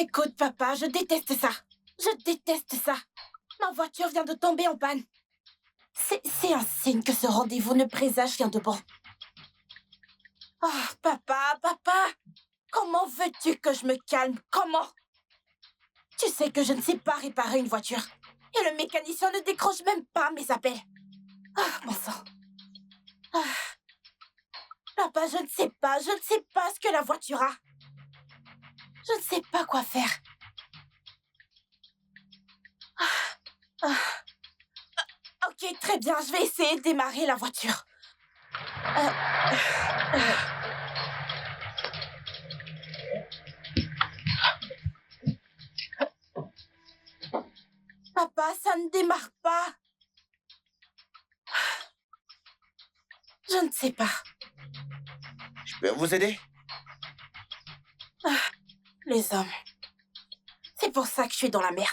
Écoute, papa, je déteste ça. Je déteste ça. Ma voiture vient de tomber en panne. C'est un signe que ce rendez-vous ne présage rien de bon. Oh, papa, comment veux-tu que je me calme? Comment? Tu sais que je ne sais pas réparer une voiture. Et le mécanicien ne décroche même pas mes appels. Ah, mon sang. Ah. Papa, je ne sais pas ce que la voiture a. Je ne sais pas quoi faire. Ok, très bien, je vais essayer de démarrer la voiture. Papa, ça ne démarre pas. Je ne sais pas. Je peux vous aider? Les hommes. C'est pour ça que je suis dans la merde.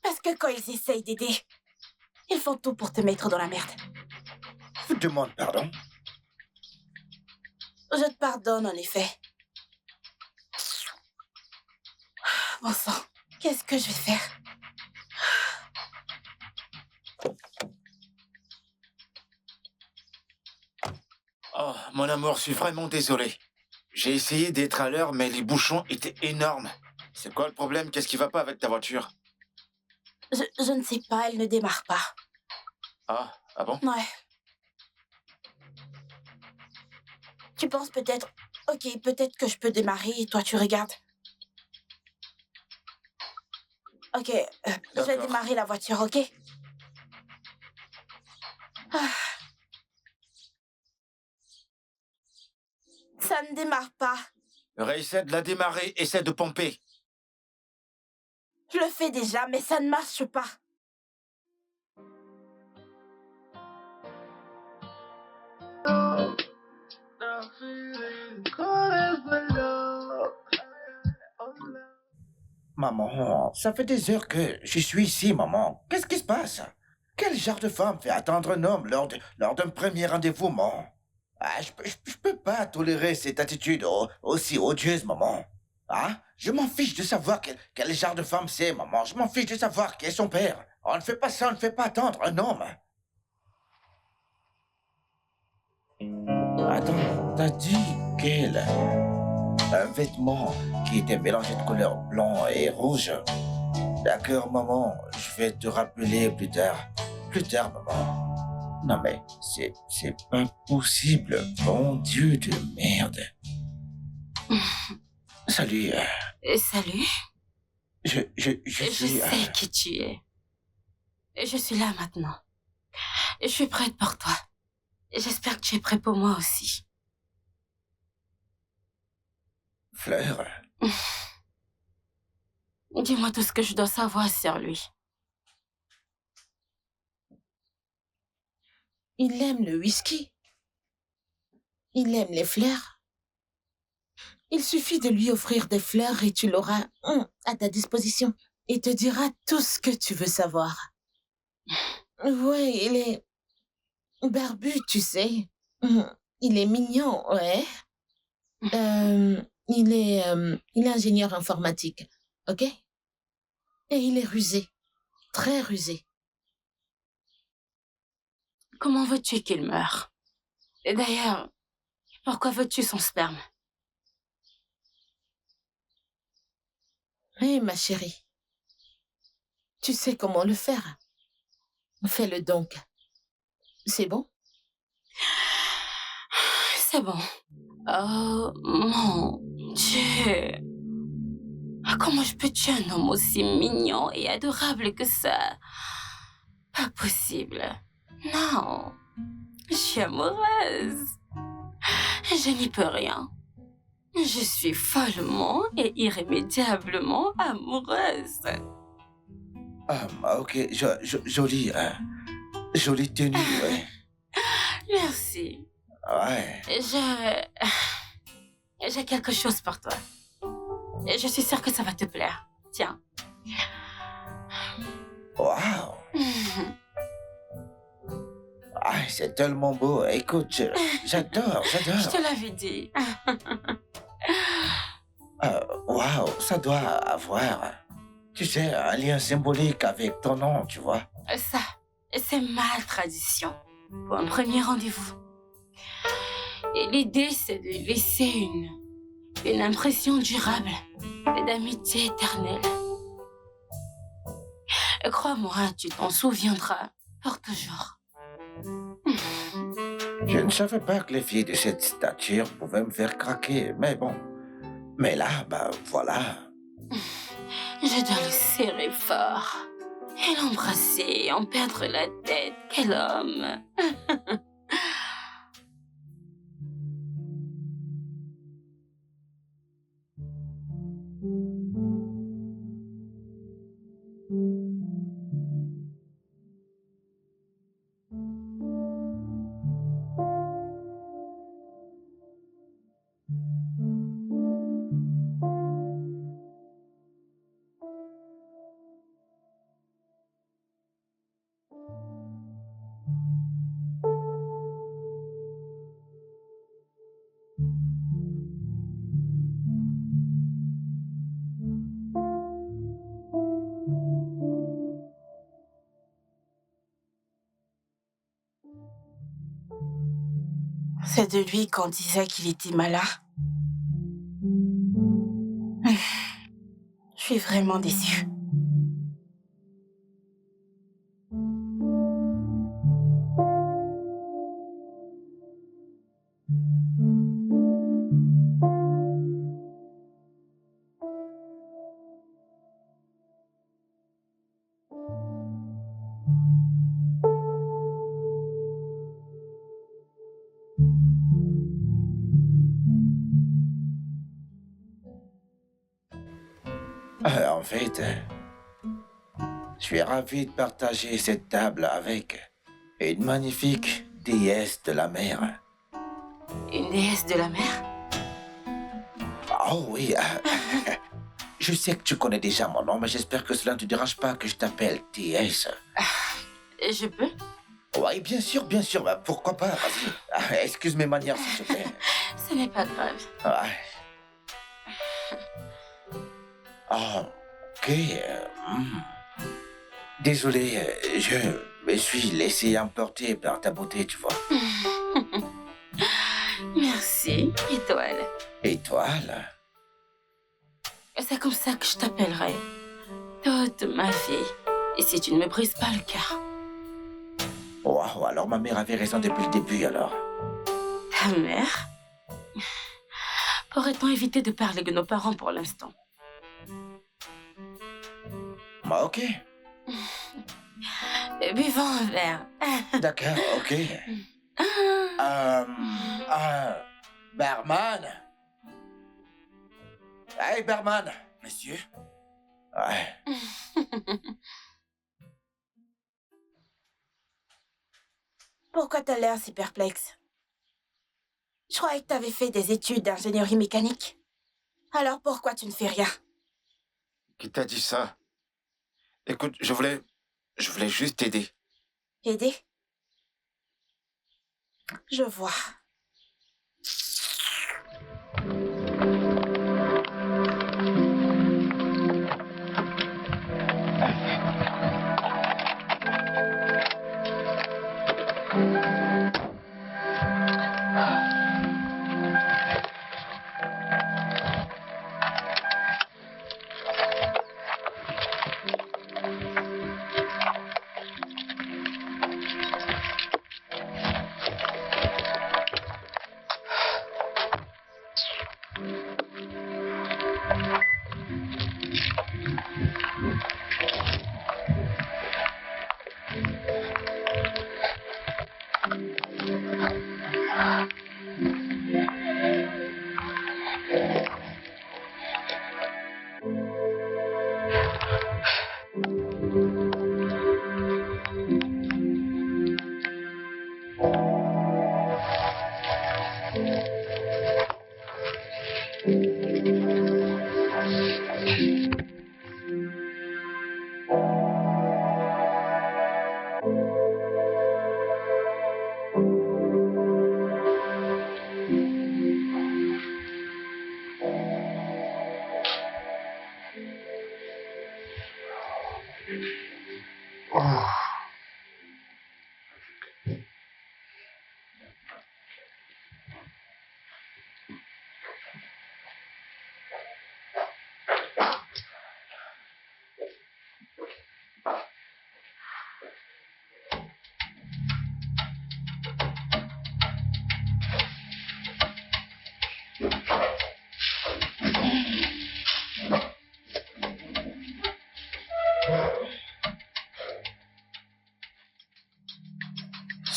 Parce que quand ils essayent d'aider, ils font tout pour te mettre dans la merde. Je vous demande pardon. Je te pardonne, en effet. Bon sang, qu'est-ce que je vais faire? Oh, mon amour, je suis vraiment désolé. J'ai essayé d'être à l'heure, mais les bouchons étaient énormes. C'est quoi le problème? Qu'est-ce qui va pas avec ta voiture? Je ne sais pas, elle ne démarre pas. Ah bon? Ouais. Tu penses peut-être... Ok, peut-être que je peux démarrer et toi tu regardes. Ok, je vais D'accord. démarrer la voiture, ok? Ah. Ça ne démarre pas. Réessaie de la démarrer, essaie de pomper. Je le fais déjà, mais ça ne marche pas. Maman, ça fait des heures que je suis ici, maman. Qu'est-ce qui se passe? Quel genre de femme fait attendre un homme lors d'un premier rendez-vous, maman? Ah, je peux pas tolérer cette attitude aussi odieuse, maman. Ah, je m'en fiche de savoir quel genre de femme c'est, maman. Je m'en fiche de savoir qui est son père. On ne fait pas ça, on ne fait pas attendre un homme. Attends, t'as dit quel? Un vêtement qui était mélangé de couleurs blanc et rouge. D'accord, maman, je vais te rappeler plus tard. Plus tard, maman. Non mais, c'est pas possible. Bon Dieu de merde. Salut. Salut. Je Je suis... sais qui tu es. Et je suis là maintenant. Et je suis prête pour toi. Et j'espère que tu es prêt pour moi aussi. Fleur. Dis-moi tout ce que je dois savoir sur lui. Il aime le whisky. Il aime les fleurs. Il suffit de lui offrir des fleurs et tu l'auras à ta disposition. Il te dira tout ce que tu veux savoir. Ouais, il est barbu, tu sais. Il est mignon, ouais. Il est ingénieur informatique, ok? Et il est rusé, très rusé. Comment veux-tu qu'il meure? Et d'ailleurs, pourquoi veux-tu son sperme? Hé, ma chérie, tu sais comment le faire. Fais-le donc. C'est bon? C'est bon. Oh, mon Dieu. Comment je peux tuer un homme aussi mignon et adorable que ça? Pas possible. Non. Je suis amoureuse. Je n'y peux rien. Je suis follement et irrémédiablement amoureuse. Ok, jolie, jolie tenue, ouais. Merci. Ouais. J'ai quelque chose pour toi. Et je suis sûre que ça va te plaire. Tiens. Waouh. Ah, c'est tellement beau. Écoute, j'adore. Je te l'avais dit. Waouh, ça doit avoir, tu sais, un lien symbolique avec ton nom, tu vois. Ça, c'est ma tradition pour un premier rendez-vous. Et l'idée, c'est de laisser une impression durable et d'amitié éternelle. Et crois-moi, tu t'en souviendras pour toujours. Je ne savais pas que les filles de cette stature pouvaient me faire craquer, mais bon. Mais là, bah voilà. Je dois le serrer fort et l'embrasser, en perdre la tête. Quel homme! C'est de lui qu'on disait qu'il était malin. Je suis vraiment déçue. En fait, je suis ravi de partager cette table avec une magnifique déesse de la mer. Une déesse de la mer? Oh oui, je sais que tu connais déjà mon nom, mais j'espère que cela ne te dérange pas que je t'appelle déesse. Je peux? Oui, bien sûr, bah, pourquoi pas, vas-y. Excuse mes manières, s'il te plaît. Ce n'est pas grave. Ouais. Oh, ok. Désolé, je me suis laissé emporter par ta beauté, tu vois. Merci, Étoile. Étoile? C'est comme ça que je t'appellerai toute ma vie. Et si tu ne me brises pas le cœur. Waouh, alors ma mère avait raison depuis le début, alors. Ta mère? Pourrait-on éviter de parler de nos parents pour l'instant? Ok. Buvons un verre. D'accord, ok. Barman? Hey, barman! Monsieur? Ouais. Pourquoi t'as l'air si perplexe? Je croyais que t'avais fait des études d'ingénierie mécanique. Alors pourquoi tu ne fais rien? Qui t'a dit ça? Écoute, je voulais juste t'aider. Aider? Je vois.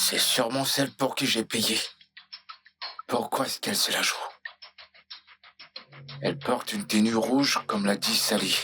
C'est sûrement celle pour qui j'ai payé. Pourquoi est-ce qu'elle se la joue? Elle porte une tenue rouge comme l'a dit Sally.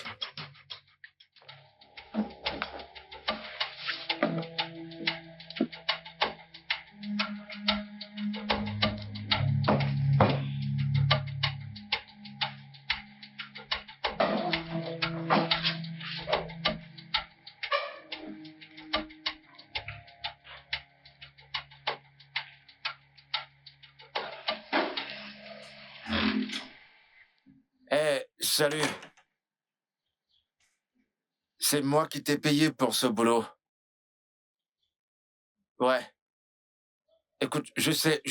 Salut. C'est moi qui t'ai payé pour ce boulot. Ouais. Écoute, je sais que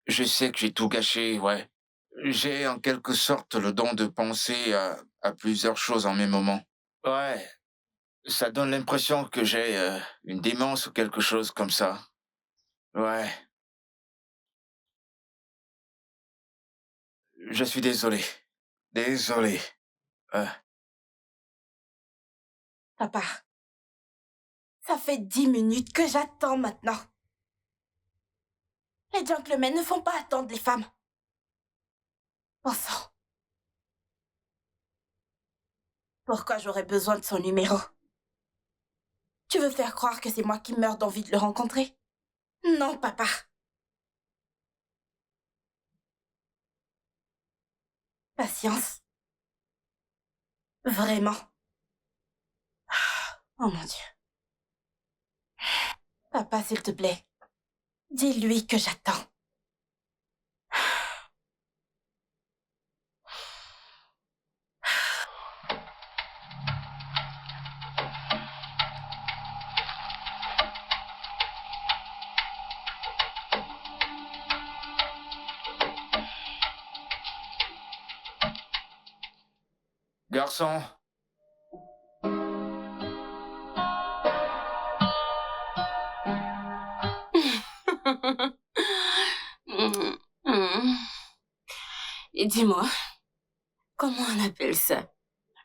j'ai tout gâché, ouais. J'ai en quelque sorte le don de penser à plusieurs choses en même moment. Ouais. Ça donne l'impression que j'ai une démence ou quelque chose comme ça. Ouais. Je suis désolé. Désolé. Papa, ça fait 10 minutes que j'attends maintenant. Les gentlemen ne font pas attendre les femmes. Bon sang. Pourquoi j'aurais besoin de son numéro? Tu veux faire croire que c'est moi qui meurs d'envie de le rencontrer? Non, papa. Patience. Vraiment. Oh mon Dieu. Papa, s'il te plaît, dis-lui que j'attends. Garçon. Et dis-moi, comment on appelle ça?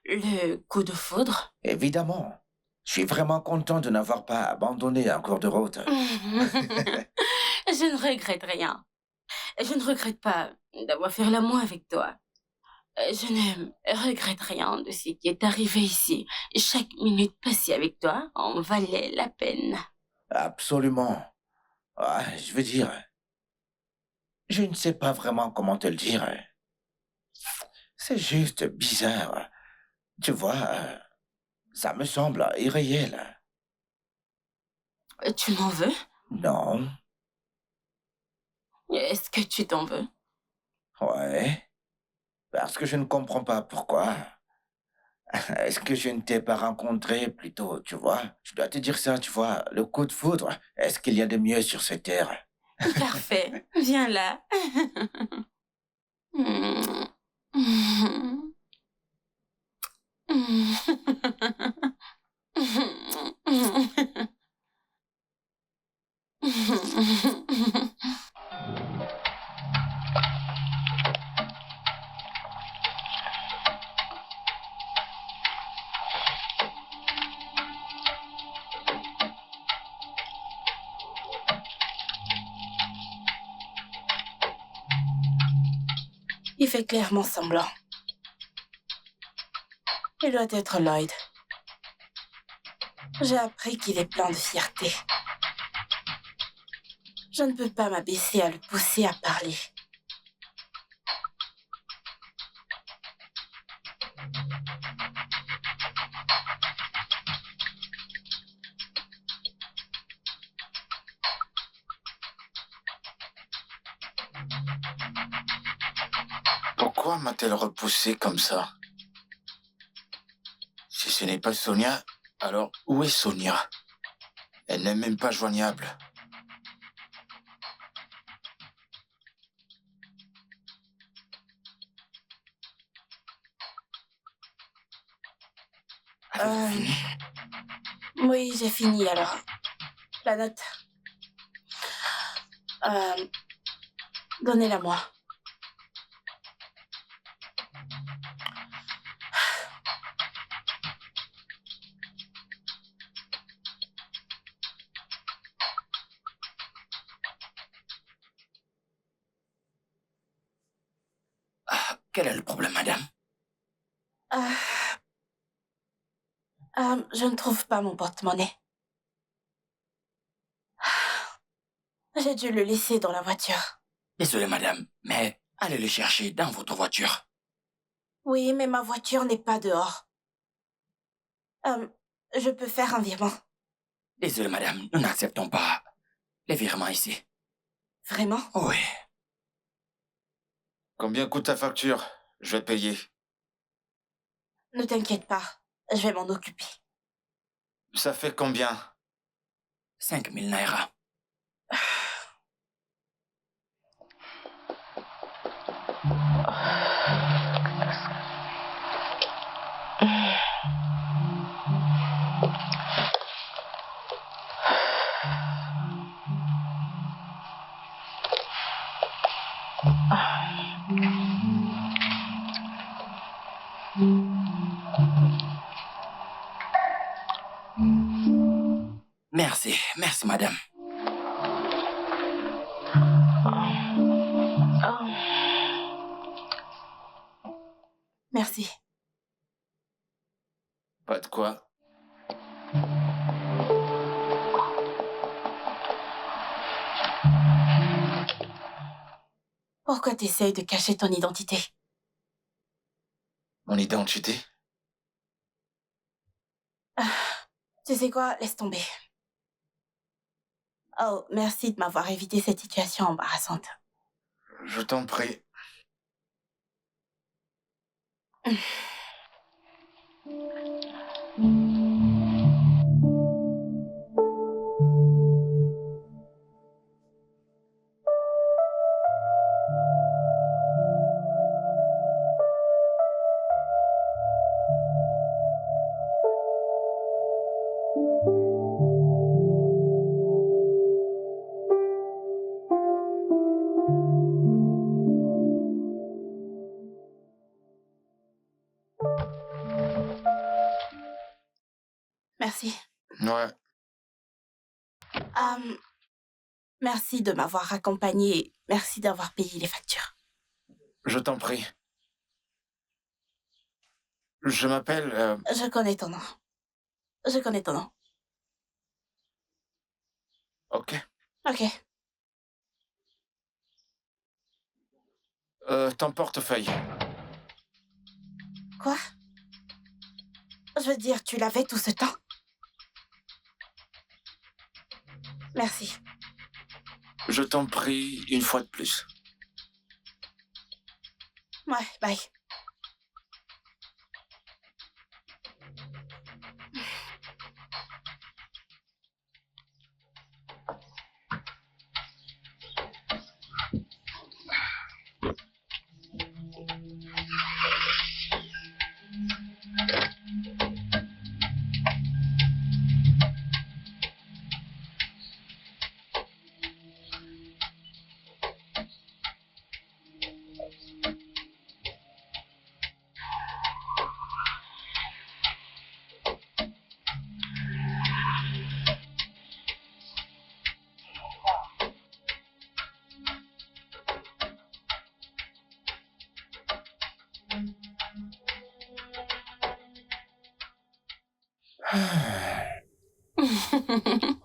Le coup de foudre? Évidemment. Je suis vraiment content de n'avoir pas abandonné en cours de route. Je ne regrette rien. Je ne regrette pas d'avoir fait l'amour avec toi. Je ne regrette rien de ce qui est arrivé ici. Chaque minute passée avec toi en valait la peine. Absolument. Ah, je veux dire, je ne sais pas vraiment comment te le dire. C'est juste bizarre. Tu vois, ça me semble irréel. Tu m'en veux? Non, Est-ce que tu t'en veux? ouais, parce que je ne comprends pas pourquoi. Est-ce que je ne t'ai pas rencontré plutôt, tu vois? Je dois te dire ça, tu vois, le coup de foudre. Est-ce qu'il y a de mieux sur cette terre? Parfait. Viens là. Il fait clairement semblant. Il doit être Lloyd. J'ai appris qu'il est plein de fierté. Je ne peux pas m'abaisser à le pousser à parler. Pourquoi m'a-t-elle repoussé comme ça? Si Si ce n'est pas Sonia, alors où est Sonia? Elle n'est même pas joignable. Avez-vous fini? Oui, j'ai fini alors. La note. Donnez-la moi. Quel est le problème, madame? Je ne trouve pas mon porte-monnaie. J'ai dû le laisser dans la voiture. Désolé, madame, mais allez le chercher dans votre voiture. Oui, mais ma voiture n'est pas dehors. Je peux faire un virement. Désolé, madame, nous n'acceptons pas les virements ici. Vraiment? Oui. Combien coûte ta facture? Je vais payer. Ne t'inquiète pas, je vais m'en occuper. Ça fait combien? 5000 naira. Merci, madame. Merci. Pas de quoi. Pourquoi t'essayes de cacher ton identité? Mon identité? Tu sais quoi? Laisse tomber. Oh, merci de m'avoir évité cette situation embarrassante. Je t'en prie. Merci. Ouais. Merci de m'avoir accompagnée. Merci d'avoir payé les factures. Je t'en prie. Je m'appelle... Je connais ton nom. Je connais ton nom. Ok. Ok. Ton portefeuille. Quoi? Je veux dire, tu l'avais tout ce temps? Merci. Je t'en prie une fois de plus. Ouais, bye.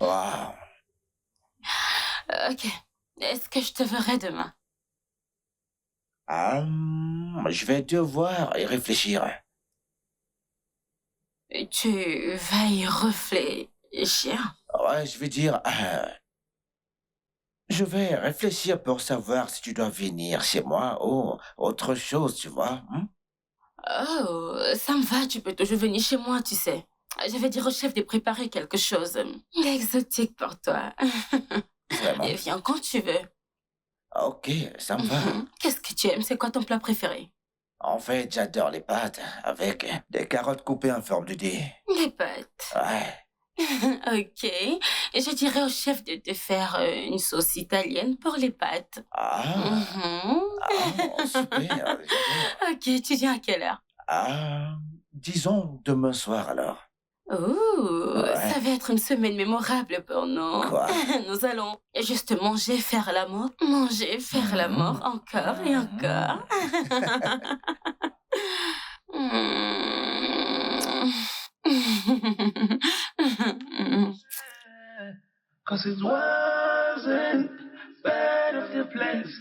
Wow. Ok. Est-ce que je te verrai demain? Je vais devoir y réfléchir. Tu vas y réfléchir? Ouais, je vais dire... je vais réfléchir pour savoir si tu dois venir chez moi ou autre chose, tu vois. Oh, ça me va, tu peux toujours venir chez moi, tu sais. Je vais dire au chef de préparer quelque chose d'exotique pour toi. Vraiment? Et viens quand tu veux. Ok, ça me va. Qu'est-ce que tu aimes? C'est quoi ton plat préféré? En fait, j'adore les pâtes avec des carottes coupées en forme de dé. Les pâtes. Ouais. Ok. Et je dirais au chef de te faire une sauce italienne pour les pâtes. Ah, super, j'adore. Ok, tu viens à quelle heure? Disons demain soir alors. Ouh, Ouais. ça va être une semaine mémorable pour nous. Quoi? Nous allons juste manger, faire l'amour, manger, faire l'amour, encore et encore. Cause it wasn't better the place.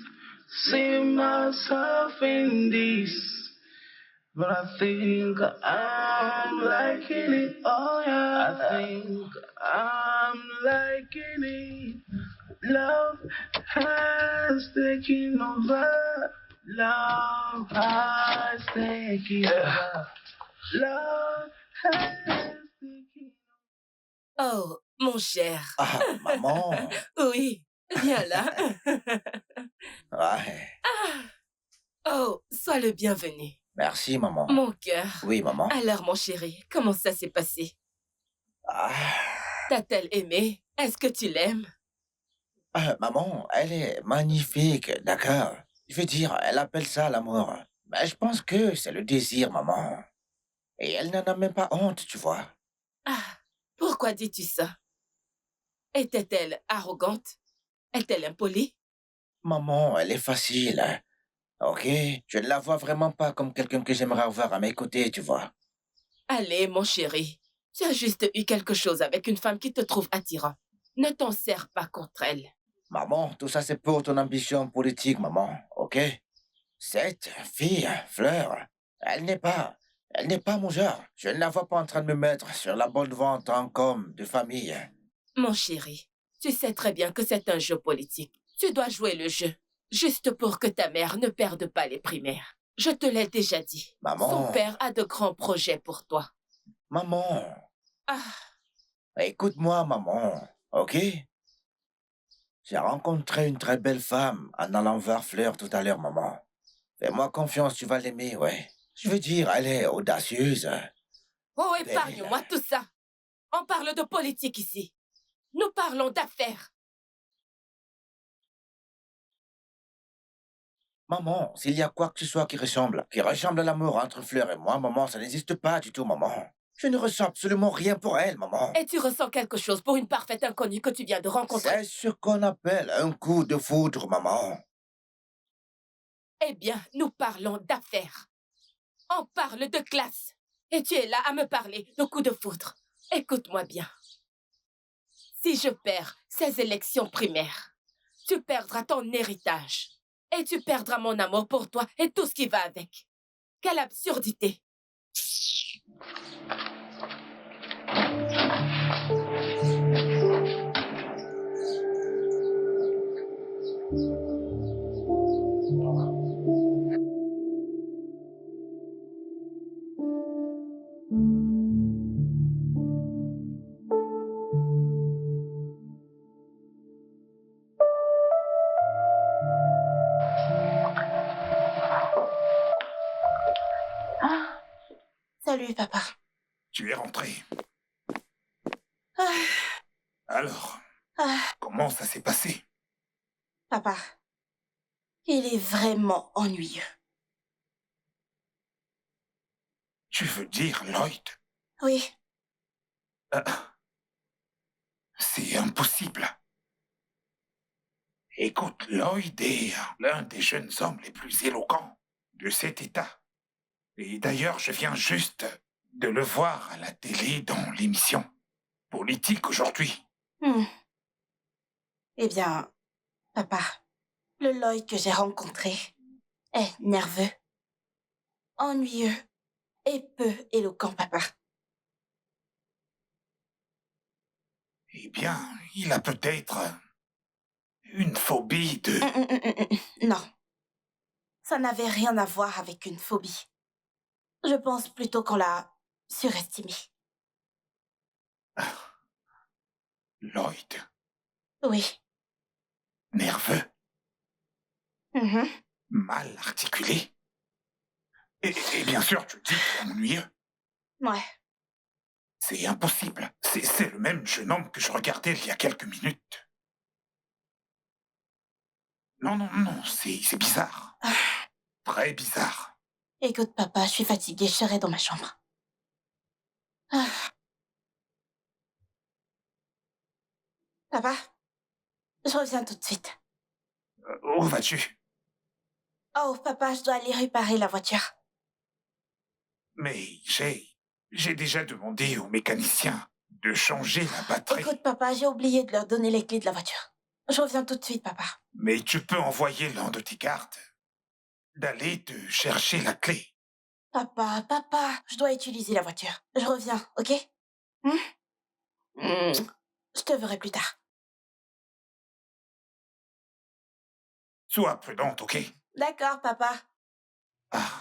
See myself in this. But I think I'm liking it. Oh yeah. I think I'm liking it. Love has taken over. Love has taken over. Love has taken Oh, mon cher. Ah, maman. Oui, viens là. Ouais. Oh, sois le bienvenu. Merci, maman. Mon cœur. Oui, maman. Alors, mon chéri, comment ça s'est passé? Ah, T'a-t-elle aimé? Est-ce que tu l'aimes? maman, elle est magnifique, d'accord. Je veux dire, elle appelle ça l'amour. Mais je pense que c'est le désir, maman. Et elle n'en a même pas honte, tu vois. Ah, pourquoi dis-tu ça? Était-elle arrogante? Est-elle impolie? Maman, elle est facile. Hein. Ok, je ne la vois vraiment pas comme quelqu'un que j'aimerais avoir à mes côtés, tu vois. Allez, mon chéri, tu as juste eu quelque chose avec une femme qui te trouve attirant. Ne t'en sers pas contre elle. Maman, tout ça c'est pour ton ambition politique, maman, ok? Cette fille, Fleur, elle n'est pas mon genre. Je ne la vois pas en train de me mettre sur la bonne voie en tant qu'homme de famille. Mon chéri, tu sais très bien que c'est un jeu politique. Tu dois jouer le jeu, juste pour que ta mère ne perde pas les primaires. Je te l'ai déjà dit. Maman. Son père a de grands projets pour toi. Maman, Ah, écoute-moi, maman, ok? J'ai rencontré une très belle femme en allant voir Fleur tout à l'heure, maman. Fais-moi confiance, tu vas l'aimer, ouais. Je veux dire, elle est audacieuse. oh, épargne-moi tout ça. On parle de politique ici. Nous parlons d'affaires. Maman, s'il y a quoi que ce soit qui ressemble à l'amour entre Fleur et moi, maman, ça n'existe pas du tout, maman. Je ne ressens absolument rien pour elle, maman. Et tu ressens quelque chose pour une parfaite inconnue que tu viens de rencontrer. C'est ce qu'on appelle un coup de foudre, maman. Eh bien, nous parlons d'affaires. On parle de classe. Et tu es là à me parler de coup de foudre. Écoute-moi bien. Si je perds ces élections primaires, tu perdras ton héritage. Et tu perdras mon amour pour toi et tout ce qui va avec. Quelle absurdité! Salut, papa. Tu es rentré. Ah, Alors, ah, comment ça s'est passé? papa, il est vraiment ennuyeux. Tu veux dire Lloyd? Oui, C'est impossible. Écoute, Lloyd est l'un des jeunes hommes les plus éloquents de cet État. Et d'ailleurs, je viens juste de le voir à la télé dans l'émission politique aujourd'hui. Eh bien, papa, le Lloyd que j'ai rencontré est nerveux, ennuyeux et peu éloquent, papa. Eh bien, il a peut-être une phobie de... Non, ça n'avait rien à voir avec une phobie. Je pense plutôt qu'on l'a surestimé. Lloyd, Oui. nerveux, Mhm. mal articulé. Et bien sûr, tu dis qu'il est ennuyeux. Ouais. C'est impossible. C'est le même jeune homme que je regardais il y a quelques minutes. Non, c'est bizarre. Très bizarre. Écoute, papa, je suis fatiguée, je serai dans ma chambre. Ah. Papa, je reviens tout de suite. Où vas-tu? Oh, papa, je dois aller réparer la voiture. Mais j'ai déjà demandé au mécanicien de changer la batterie. Écoute, papa, j'ai oublié de leur donner les clés de la voiture. Je reviens tout de suite, papa. Mais tu peux envoyer l'un de tes gardes d'aller te chercher la clé. Papa, je dois utiliser la voiture. Je reviens, ok? Je te verrai plus tard. Sois prudente, ok? D'accord, papa. Ah.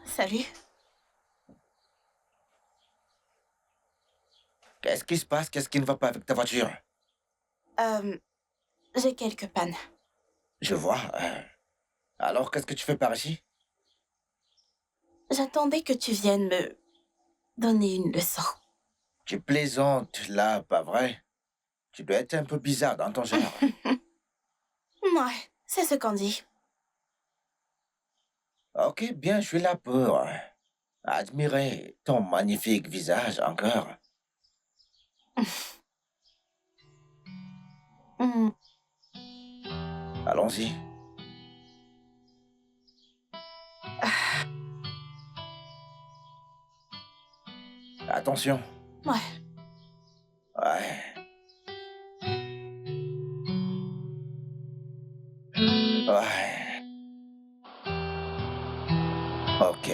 Salut. Qu'est-ce qui se passe? Qu'est-ce qui ne va pas avec ta voiture? J'ai quelques pannes. Je vois. Alors, qu'est-ce que tu fais par ici? J'attendais que tu viennes me donner une leçon. Tu plaisantes, là, pas vrai? Tu dois être un peu bizarre dans ton genre. Ouais, c'est ce qu'on dit. Ok, bien, je suis là pour admirer ton magnifique visage encore. Allons-y. Attention. Ouais. Ouais. Ouais. Ok.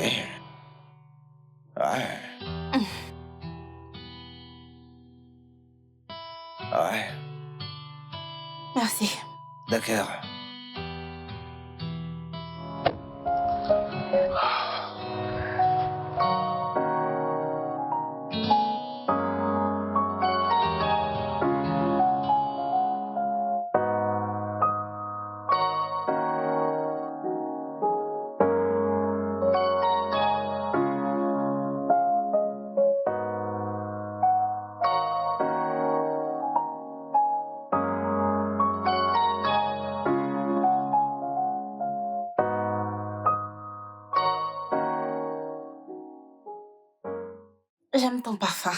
Ouais. Ouais. Merci. D'accord. J'aime ton parfum.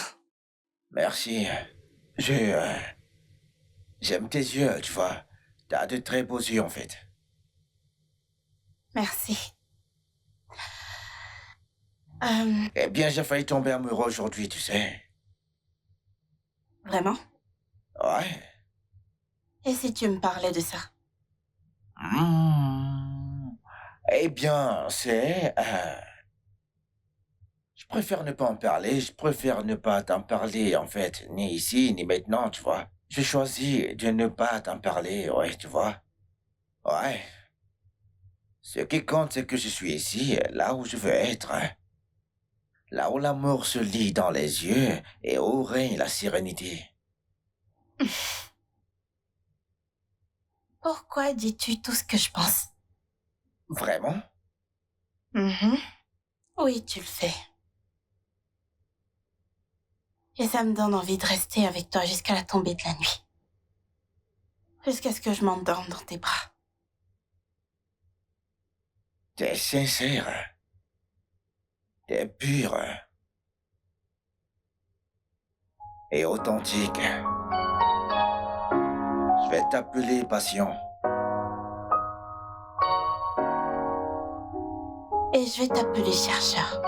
Merci. J'aime tes yeux, tu vois. T'as de très beaux yeux, en fait. Merci. Eh bien, j'ai failli tomber amoureux aujourd'hui, tu sais. Vraiment? Ouais. Et si tu me parlais de ça? Eh bien, je préfère ne pas en parler, je préfère ne pas t'en parler, en fait, ni ici, ni maintenant, tu vois. J'ai choisi de ne pas t'en parler, ouais, tu vois. Ouais. Ce qui compte, c'est que je suis ici, là où je veux être. Là où l'amour se lit dans les yeux et où règne la sérénité. Pourquoi dis-tu tout ce que je pense? Vraiment? Oui, tu le fais. Et ça me donne envie de rester avec toi jusqu'à la tombée de la nuit. Jusqu'à ce que je m'endorme dans tes bras. T'es sincère. T'es pure. Et authentique. Je vais t'appeler Passion. Et je vais t'appeler chercheur.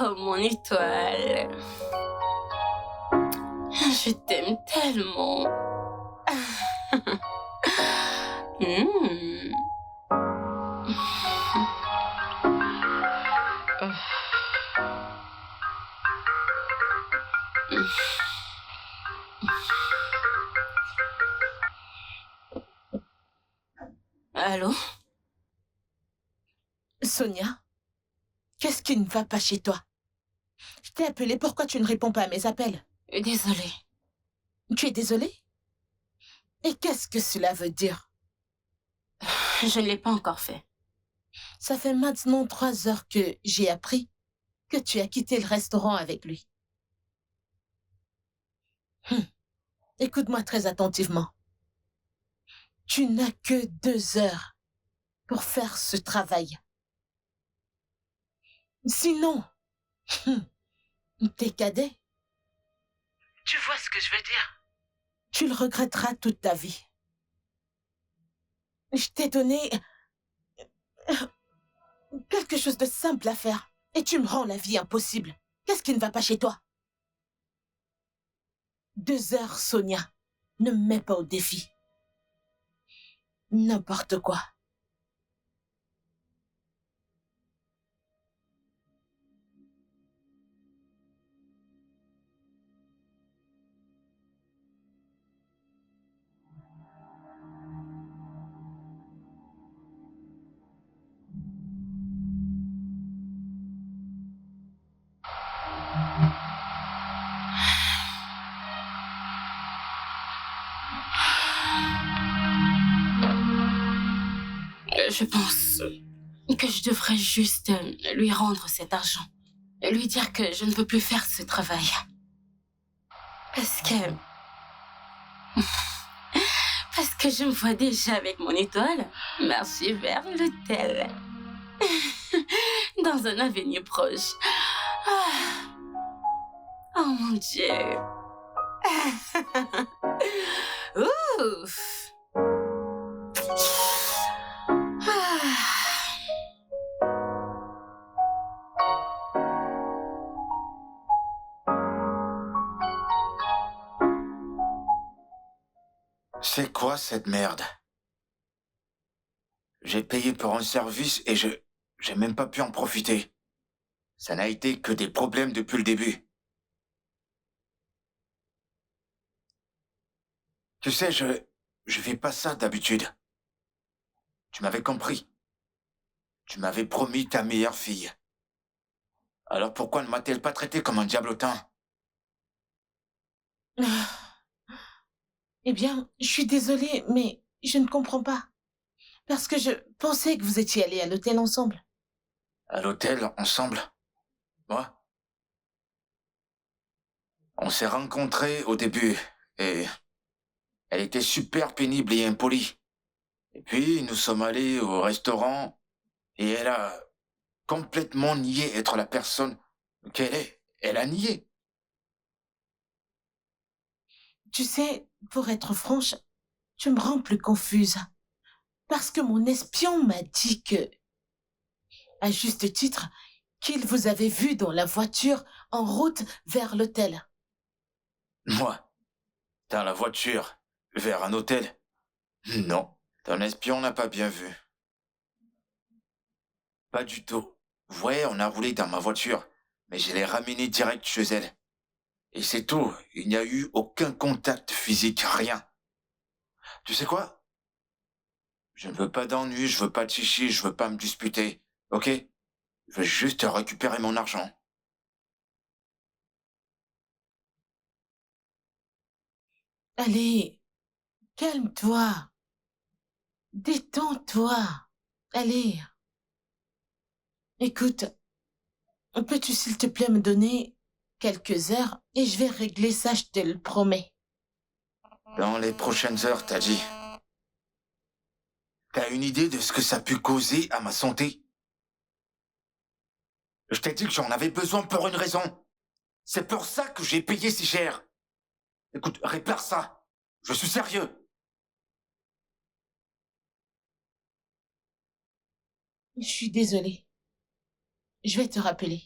Oh, mon étoile. Je t'aime tellement. Allô? Sonia, qu'est-ce qui ne va pas chez toi? Je t'ai appelé, pourquoi tu ne réponds pas à mes appels? Désolée. Tu es désolée? Et qu'est-ce que cela veut dire? Je ne l'ai pas encore fait. Ça fait maintenant 3 heures que j'ai appris que tu as quitté le restaurant avec lui. Écoute-moi très attentivement. Tu n'as que 2 heures pour faire ce travail. Sinon, t'es cadet. Tu vois ce que je veux dire? Tu le regretteras toute ta vie. Je t'ai donné quelque chose de simple à faire et tu me rends la vie impossible. Qu'est-ce qui ne va pas chez toi? 2 heures, Sonia. Ne me mets pas au défi. N'importe quoi. Je pense que je devrais juste lui rendre cet argent. Lui dire que je ne veux plus faire ce travail. Parce que je me vois déjà avec mon étoile marcher vers l'hôtel. Dans un avenir proche. Ah. Oh mon Dieu. Ouf. C'est quoi cette merde? J'ai payé pour un service et j'ai même pas pu en profiter. Ça n'a été que des problèmes depuis le début. Tu sais, je fais pas ça d'habitude. Tu m'avais compris. Tu m'avais promis ta meilleure fille. Alors pourquoi ne m'a-t-elle pas traité comme un diablotin? Eh bien, je suis désolée, mais je ne comprends pas. Parce que je pensais que vous étiez allés à l'hôtel ensemble. À l'hôtel, ensemble? Moi? On s'est rencontrés au début, et elle était super pénible et impolie. Et puis, nous sommes allés au restaurant, et elle a complètement nié être la personne qu'elle est. Elle a nié. Tu sais, pour être franche, tu me rends plus confuse. Parce que mon espion m'a dit que, à juste titre, qu'il vous avait vu dans la voiture en route vers l'hôtel. Moi? Dans la voiture? Vers un hôtel? Non, ton espion n'a pas bien vu. Pas du tout. Ouais, on a roulé dans ma voiture, mais je l'ai ramenée direct chez elle. Et c'est tout, il n'y a eu aucun contact physique, rien. Tu sais quoi? Je ne veux pas d'ennui, je veux pas de chichi, je veux pas me disputer, ok? Je veux juste récupérer mon argent. Allez, calme-toi. Détends-toi. Allez. Écoute, peux-tu s'il te plaît me donner quelques heures et je vais régler ça, je te le promets. Dans les prochaines heures, t'as dit. T'as une idée de ce que ça a pu causer à ma santé? Je t'ai dit que j'en avais besoin pour une raison. C'est pour ça que j'ai payé si cher. Écoute, répare ça. Je suis sérieux. Je suis désolée. Je vais te rappeler.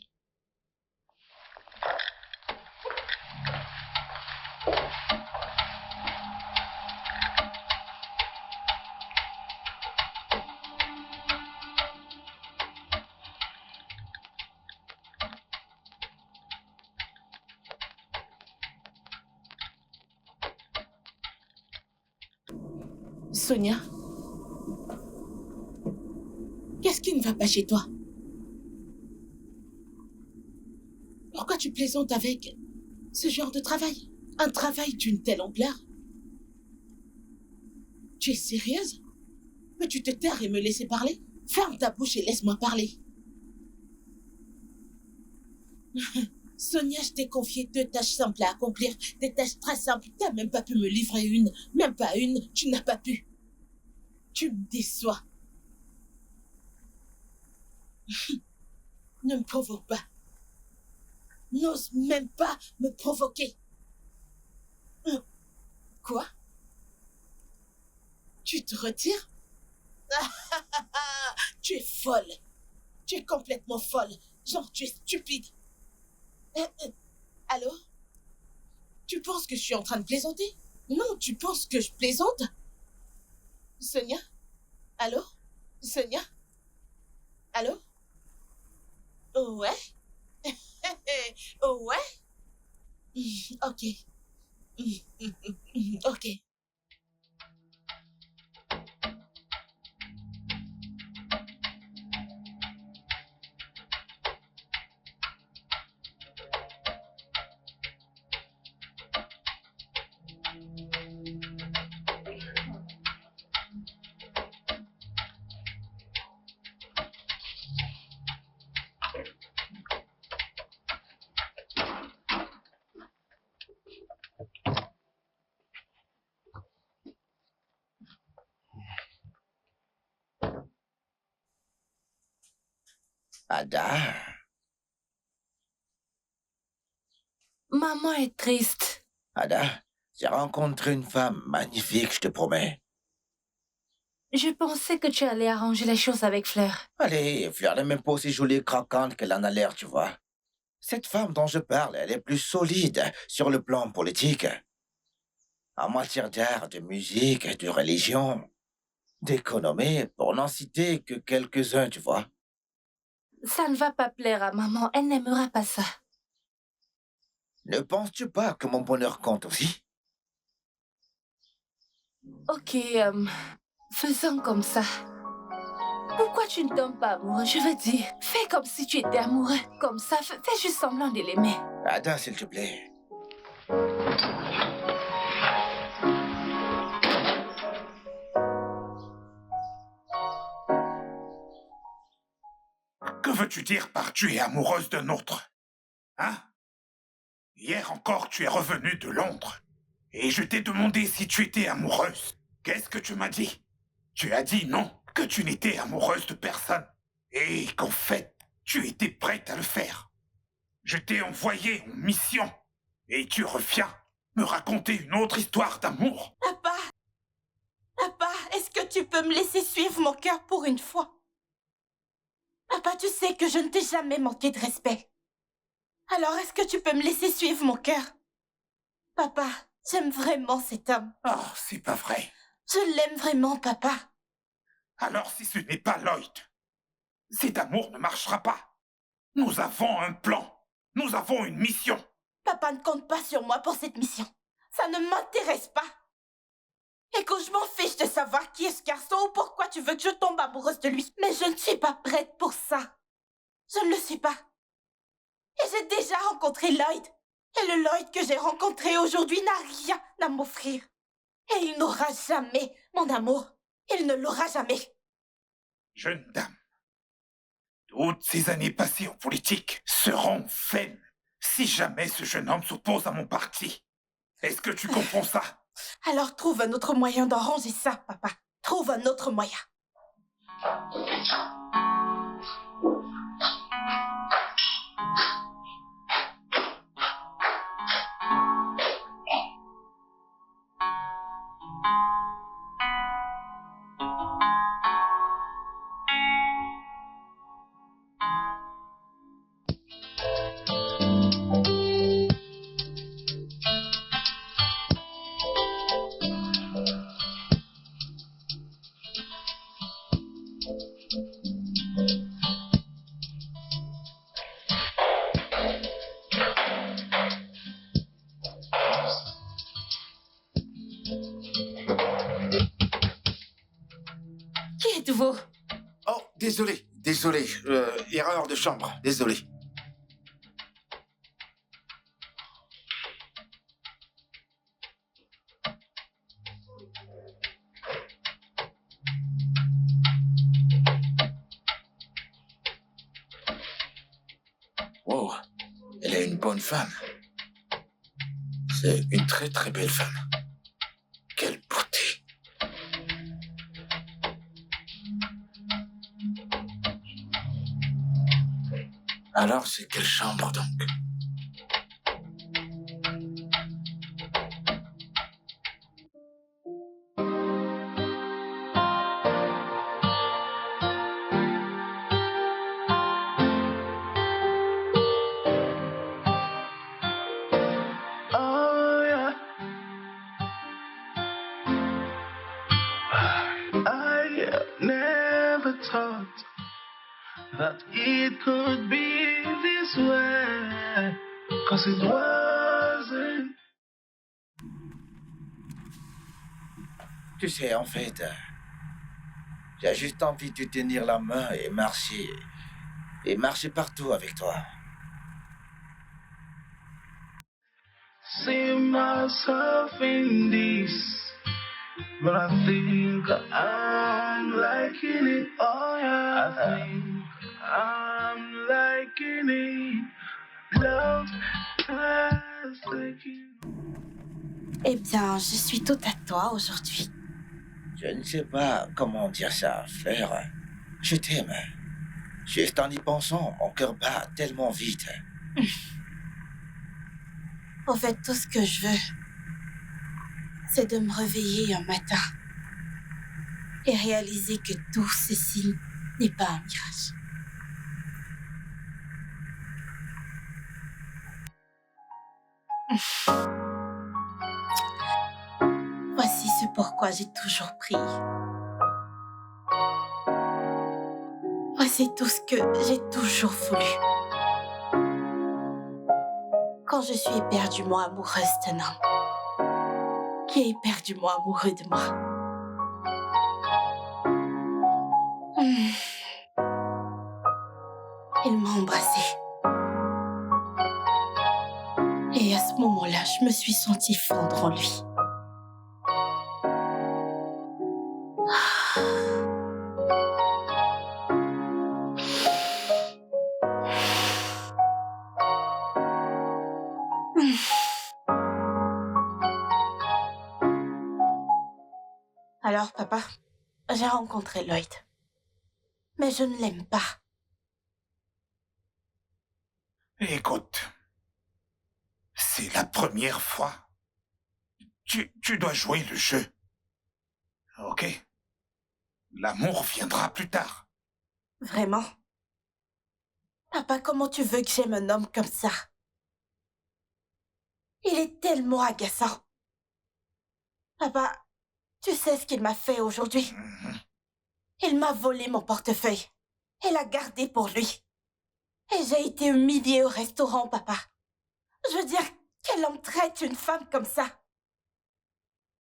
Sonia, qu'est-ce qui ne va pas chez toi? Pourquoi tu plaisantes avec ce genre de travail? Un travail d'une telle ampleur? Tu es sérieuse? Peux-tu te taire et me laisser parler? Ferme ta bouche et laisse-moi parler. Sonia, je t'ai confié 2 tâches simples à accomplir. Des tâches très simples. T'as même pas pu me livrer une. Même pas une. Tu n'as pas pu. Tu me déçois. Ne me provoque pas. N'ose même pas me provoquer. Quoi? Tu te retires? Tu es folle. Tu es complètement folle. Genre, tu es stupide. Allô? Tu penses que je suis en train de plaisanter? Non, tu penses que je plaisante? Sonia? Allô? Sonia? Allô? Oh ouais? Oh ouais? Ok. Ok. Ada, Maman est triste. Ada, j'ai rencontré une femme magnifique, je te promets. Je pensais que tu allais arranger les choses avec Fleur. Allez, Fleur n'est même pas aussi jolie et croquante qu'elle en a l'air, tu vois. Cette femme dont je parle, elle est plus solide sur le plan politique. En matière d'art, de musique, de religion, d'économie, pour n'en citer que quelques-uns, tu vois. Ça ne va pas plaire à maman. Elle n'aimera pas ça. Ne penses-tu pas que mon bonheur compte aussi? Ok, faisons comme ça. Pourquoi tu ne tombes pas amoureux? Je veux dire, fais comme si tu étais amoureux. Comme ça, fais juste semblant de l'aimer. Ada, s'il te plaît. Que veux-tu dire par tu es amoureuse d'un autre? Hein? Hier encore, tu es revenue de Londres. Et je t'ai demandé si tu étais amoureuse. Qu'est-ce que tu m'as dit? Tu as dit non, que tu n'étais amoureuse de personne. Et qu'en fait, tu étais prête à le faire. Je t'ai envoyé en mission. Et tu reviens me raconter une autre histoire d'amour. Papa! Papa, est-ce que tu peux me laisser suivre mon cœur pour une fois? Papa, tu sais que je ne t'ai jamais manqué de respect. Alors, est-ce que tu peux me laisser suivre mon cœur? Papa, j'aime vraiment cet homme. Oh, c'est pas vrai. Je l'aime vraiment, papa. Alors si ce n'est pas Lloyd, cet amour ne marchera pas. Nous avons un plan. Nous avons une mission. Papa ne compte pas sur moi pour cette mission. Ça ne m'intéresse pas. Écoute, je m'en fiche de savoir qui est ce garçon ou pourquoi tu veux que je tombe amoureuse de lui. Mais je ne suis pas prête pour ça. Je ne le suis pas. Et j'ai déjà rencontré Lloyd. Et le Lloyd que j'ai rencontré aujourd'hui n'a rien à m'offrir. Et il n'aura jamais mon amour. Il ne l'aura jamais. Jeune dame, toutes ces années passées en politique seront vaines si jamais ce jeune homme s'oppose à mon parti. Est-ce que tu comprends ça? Alors trouve un autre moyen d'arranger ça, papa. Trouve un autre moyen. Qui êtes-vous? Oh, désolé. Erreur de chambre, désolé. Wow, elle est une bonne femme. C'est une très très belle femme. Quelle beauté. Alors, c'est quelle chambre donc? Oh yeah. I never thought that it could be this way, 'cause it wasn't. Tu sais, en fait, j'ai juste envie de te tenir la main et marcher partout avec toi. See myself in this, but I think I'm liking it. Oh yeah, I think I'm liking it. Love has taken. Eh bien, je suis tout à toi aujourd'hui. Je ne sais pas comment dire ça, Fleur. Je t'aime. Juste en y pensant, mon cœur bat tellement vite. En fait, tout ce que je veux, c'est de me réveiller un matin et réaliser que tout ceci n'est pas un mirage. Voici ce pourquoi j'ai toujours prié. Voici tout ce que j'ai toujours voulu. Quand je suis éperdument amoureuse d'un homme qui est éperdument amoureux de moi. Il m'a embrassée. Et à ce moment-là, je me suis sentie fondre en lui. Alors, papa, j'ai rencontré Lloyd. Mais je ne l'aime pas. Écoute, c'est la première fois. Tu dois jouer le jeu. Ok? L'amour viendra plus tard. Vraiment? Papa, comment tu veux que j'aime un homme comme ça? Il est tellement agaçant. Papa, tu sais ce qu'il m'a fait aujourd'hui? Il m'a volé mon portefeuille et l'a gardé pour lui. Et j'ai été humiliée au restaurant, papa. Je veux dire, quel homme traite une femme comme ça?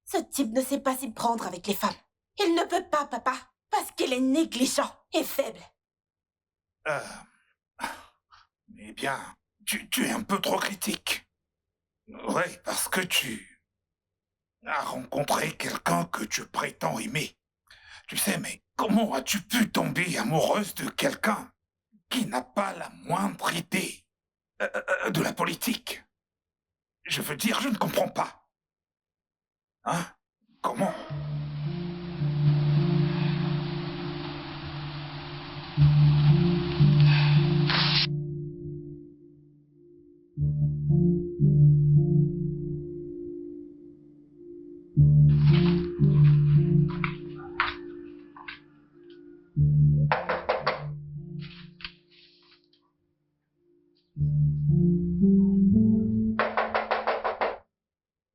Ce type ne sait pas s'y prendre avec les femmes. Il ne peut pas, papa, parce qu'il est négligent et faible. Eh bien, tu es un peu trop critique. Ouais, parce que tu as rencontré quelqu'un que tu prétends aimer. Tu sais, mais comment as-tu pu tomber amoureuse de quelqu'un qui n'a pas la moindre idée de la politique? Je veux dire, je ne comprends pas. Hein? Comment?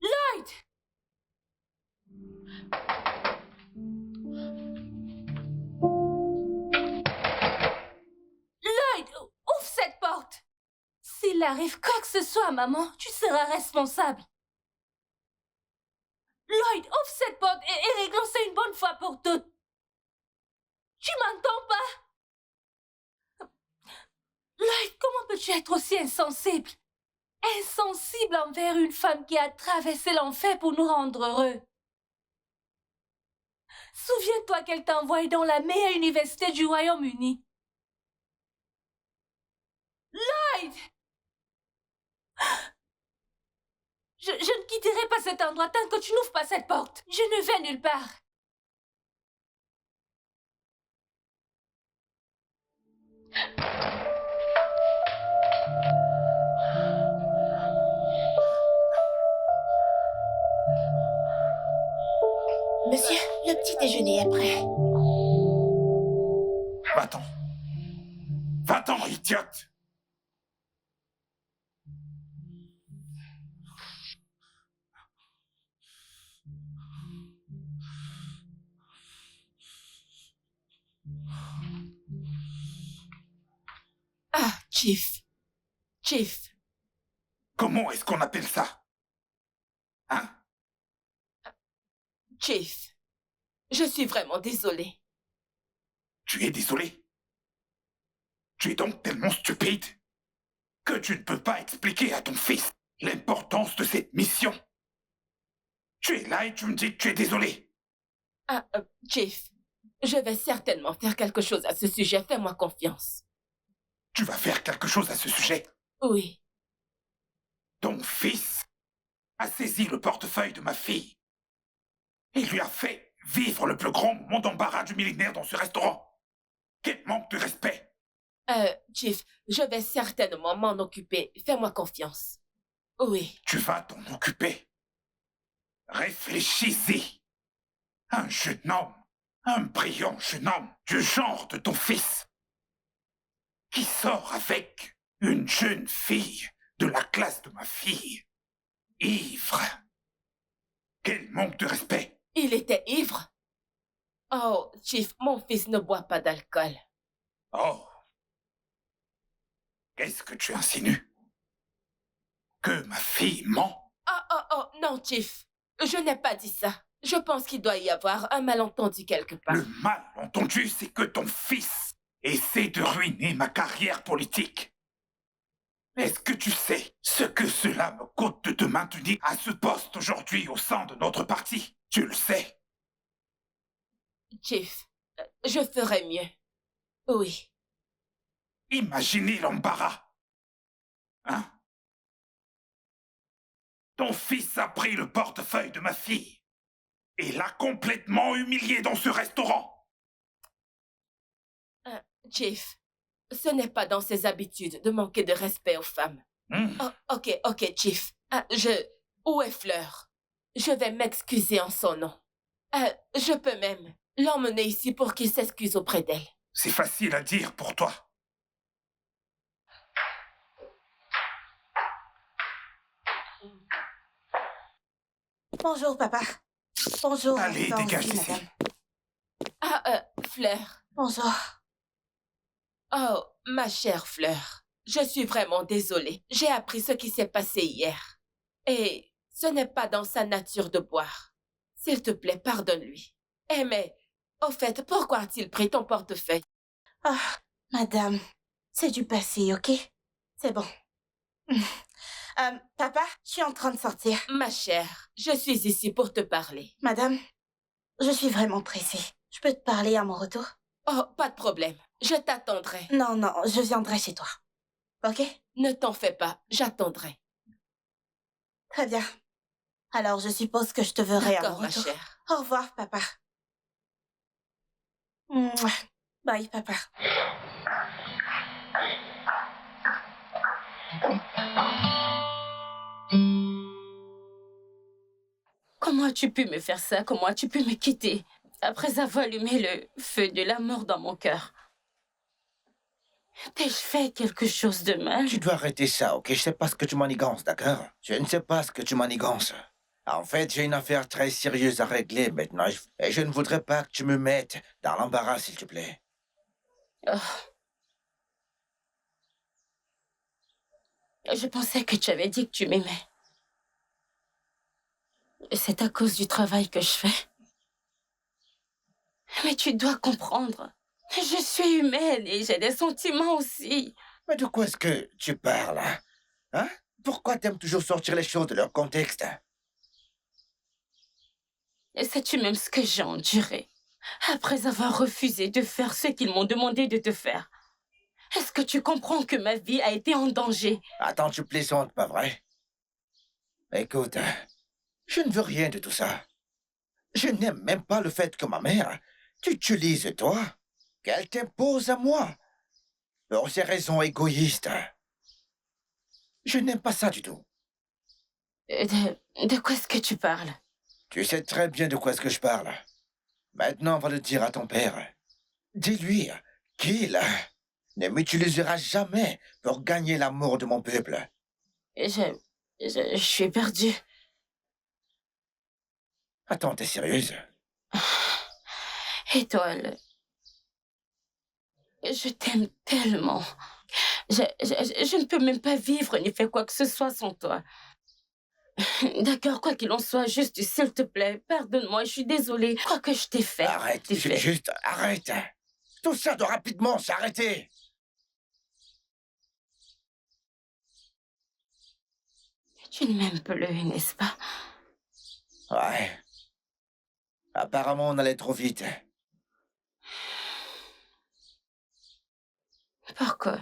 Lloyd! Lloyd, ouvre cette porte! S'il arrive quoi que ce soit, maman, tu seras responsable. Lloyd, ouvre cette porte et réglons ça une bonne fois pour toutes. Tu m'entends pas? Lloyd, comment peux-tu être aussi insensible? Insensible envers une femme qui a traversé l'enfer pour nous rendre heureux. Souviens-toi qu'elle t'a envoyé dans la meilleure université du Royaume-Uni. Lloyd! Je ne quitterai pas cet endroit tant que tu n'ouvres pas cette porte. Je ne vais nulle part. Monsieur, le petit déjeuner est prêt. Va-t'en. Va-t'en, idiote. Ah, Chief. Chief. Comment est-ce qu'on appelle ça? Hein? Chief. Je suis vraiment désolée. Tu es désolé? Tu es donc tellement stupide que tu ne peux pas expliquer à ton fils l'importance de cette mission. Tu es là et tu me dis que tu es désolé. Ah, Chief. Je vais certainement faire quelque chose à ce sujet. Fais-moi confiance. Tu vas faire quelque chose à ce sujet. Oui. Ton fils a saisi le portefeuille de ma fille et lui a fait vivre le plus grand moment d'embarras du millénaire dans ce restaurant. Quel manque de respect! Chief, je vais certainement m'en occuper. Fais-moi confiance. Oui. Tu vas t'en occuper. Réfléchis-y. Un jeune homme, un brillant jeune homme du genre de ton fils, qui sort avec une jeune fille de la classe de ma fille, ivre. Quel manque de respect! Il était ivre? Oh, Chief, mon fils ne boit pas d'alcool. Oh! Qu'est-ce que tu insinues? Que ma fille ment? Non, Chief. Je n'ai pas dit ça. Je pense qu'il doit y avoir un malentendu quelque part. Le malentendu, c'est que ton fils essaie de ruiner ma carrière politique. Est-ce que tu sais ce que cela me coûte de te maintenir à ce poste aujourd'hui au sein de notre parti? Tu le sais. Chief, je ferai mieux. Oui. Imaginez l'embarras. Hein? Ton fils a pris le portefeuille de ma fille et l'a complètement humiliée dans ce restaurant. Chief, ce n'est pas dans ses habitudes de manquer de respect aux femmes. Oh, ok, Chief. Où est Fleur? Je vais m'excuser en son nom. Je peux même l'emmener ici pour qu'il s'excuse auprès d'elle. C'est facile à dire pour toi. Bonjour, papa. Bonjour. Allez, Restons dégage aussi, d'ici. madame. Fleur. Bonjour. Oh, ma chère Fleur. Je suis vraiment désolée. J'ai appris ce qui s'est passé hier. Et ce n'est pas dans sa nature de boire. S'il te plaît, pardonne-lui. Eh mais, au fait, pourquoi a-t-il pris ton portefeuille? Ah, madame, c'est du passé, ok? C'est bon. Papa, je suis en train de sortir. Ma chère, je suis ici pour te parler. Madame, je suis vraiment pressée. Je peux te parler à mon retour? Oh, pas de problème. Je t'attendrai. Non, non, je viendrai chez toi. Ok? Ne t'en fais pas, j'attendrai. Très bien. Alors, je suppose que je te verrai à mon D'accord, ma retour. chère. Au revoir, papa. Mouah. Bye, papa. Comment as-tu pu me faire ça? Comment as-tu pu me quitter après avoir allumé le feu de la mort dans mon cœur? T'ai-je fait quelque chose de mal? Tu dois arrêter ça, ok? Je sais pas ce que tu manigances, d'accord? Je ne sais pas ce que tu manigances. En fait, j'ai une affaire très sérieuse à régler maintenant et je ne voudrais pas que tu me mettes dans l'embarras, s'il te plaît. Oh. Je pensais que tu avais dit que tu m'aimais. C'est à cause du travail que je fais. Mais tu dois comprendre. Je suis humaine et j'ai des sentiments aussi. Mais de quoi est-ce que tu parles, hein? Hein? Pourquoi t'aimes toujours sortir les choses de leur contexte? Et sais-tu même ce que j'ai enduré après avoir refusé de faire ce qu'ils m'ont demandé de te faire? Est-ce que tu comprends que ma vie a été en danger? Attends, tu plaisantes, pas vrai? Écoute, je ne veux rien de tout ça. Je n'aime même pas le fait que ma mère t'utilise, toi, qu'elle t'impose à moi, pour ces raisons égoïstes. Je n'aime pas ça du tout. De quoi est-ce que tu parles? Tu sais très bien de quoi est-ce que je parle. Maintenant, va le dire à ton père. Dis-lui qu'il ne m'utilisera jamais pour gagner l'amour de mon peuple. Je suis perdue. Attends, t'es sérieuse? Étoile, je t'aime tellement. Je ne peux même pas vivre ni faire quoi que ce soit sans toi. D'accord, quoi qu'il en soit, juste s'il te plaît, pardonne-moi, je suis désolée. Quoi que je t'ai fait. Arrête, juste arrête. Tout ça doit rapidement s'arrêter. Tu ne m'aimes plus, n'est-ce pas? Ouais. Apparemment, on allait trop vite. Pourquoi?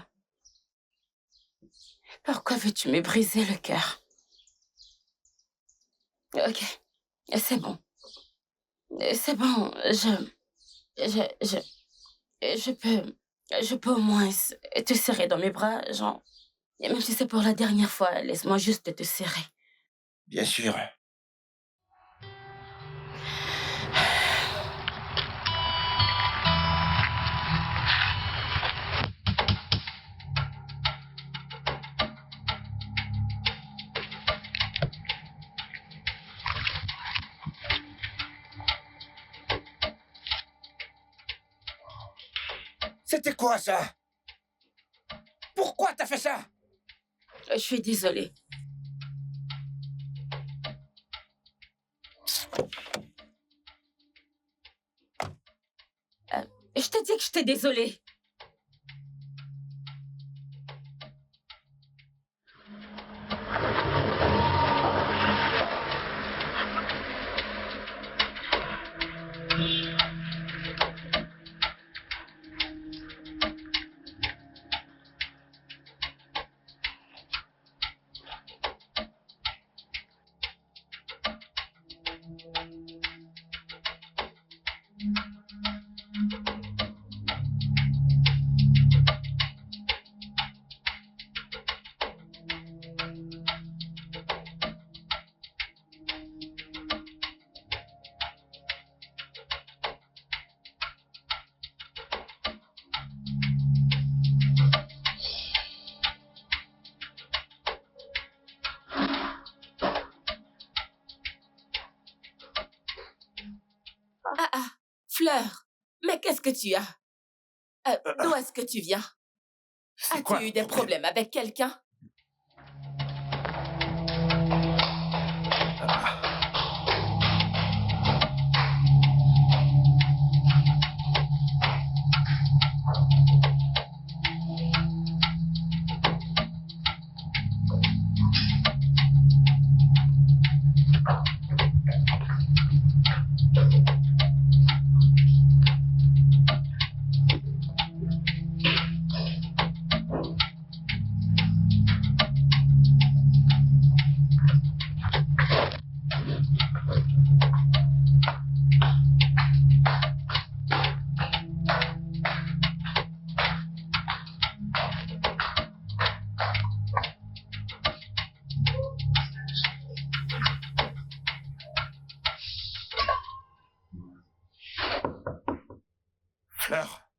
Pourquoi veux-tu me briser le cœur? Ok, c'est bon. C'est bon, je peux au moins te serrer dans mes bras, genre. Et même si c'est pour la dernière fois, laisse-moi juste te serrer. Bien sûr. C'était quoi ça? Pourquoi t'as fait ça? Je suis désolée. Je t'ai dit que j'étais désolée. Fleur, mais qu'est-ce que tu as? D'où est-ce que tu viens? As-tu eu des problèmes avec quelqu'un? Fleur.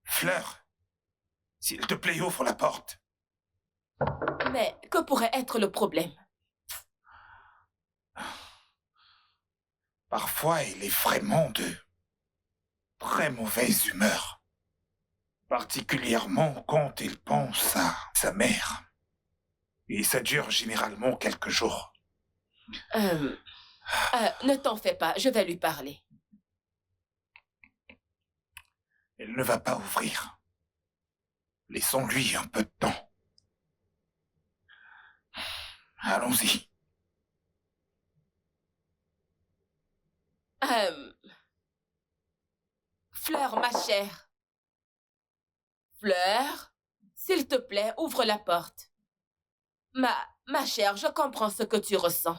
Fleur. S'il te plaît, ouvre la porte. Mais que pourrait être le problème? Parfois, il est vraiment de très mauvaise humeur. Particulièrement quand il pense à sa mère. Et ça dure généralement quelques jours. Ne t'en fais pas, je vais lui parler. Elle ne va pas ouvrir. Laissons-lui un peu de temps. Allons-y. Fleur, ma chère. Fleur, s'il te plaît, ouvre la porte. Ma chère, je comprends ce que tu ressens.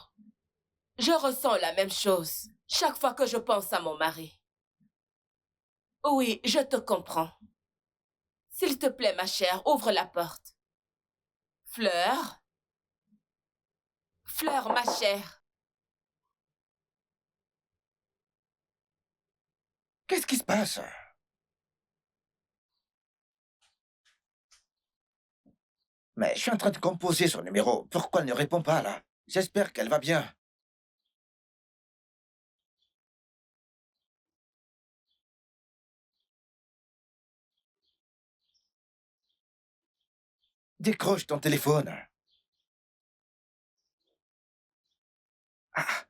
Je ressens la même chose chaque fois que je pense à mon mari. Oui, je te comprends. S'il te plaît, ma chère, ouvre la porte. Fleur? Fleur, ma chère. Qu'est-ce qui se passe? Mais je suis en train de composer son numéro. Pourquoi elle ne répond pas, là? J'espère qu'elle va bien. Décroche ton téléphone. Ah.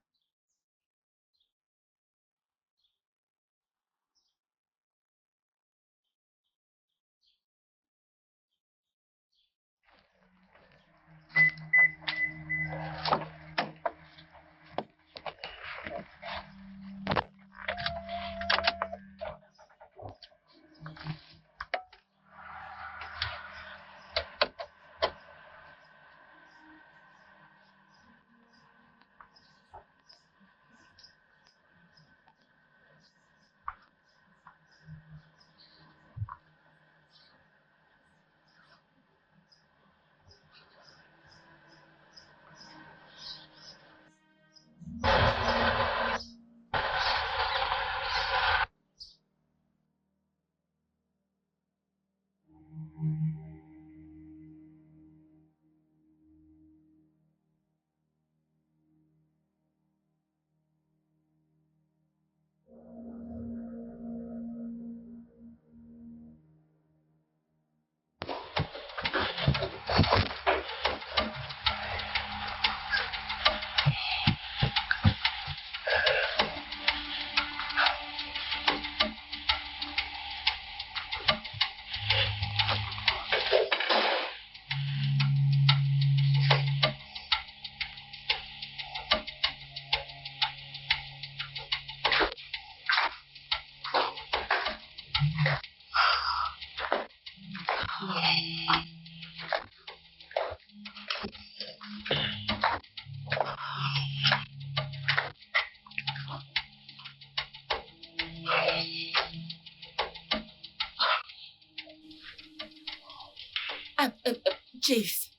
Chief.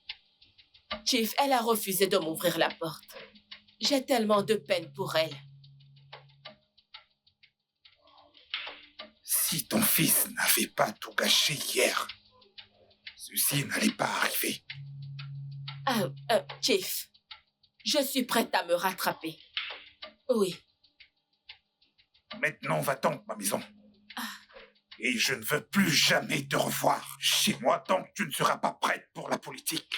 Chief, elle a refusé de m'ouvrir la porte. J'ai tellement de peine pour elle. Si ton fils n'avait pas tout gâché hier, ceci n'allait pas arriver. Chief, je suis prête à me rattraper. Oui. Maintenant, va-t'en de ma maison. Et je ne veux plus jamais te revoir chez moi tant que tu ne seras pas prête pour la politique.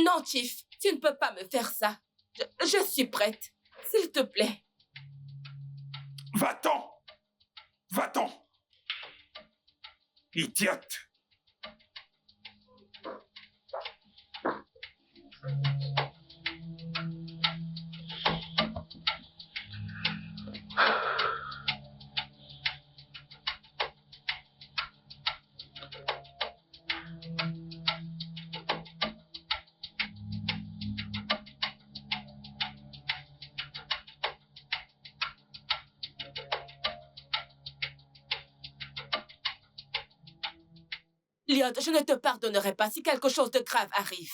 Non, Chief, tu ne peux pas me faire ça. Je suis prête. S'il te plaît. Va-t'en! Va-t'en! Idiote! Lyot, je ne te pardonnerai pas si quelque chose de grave arrive.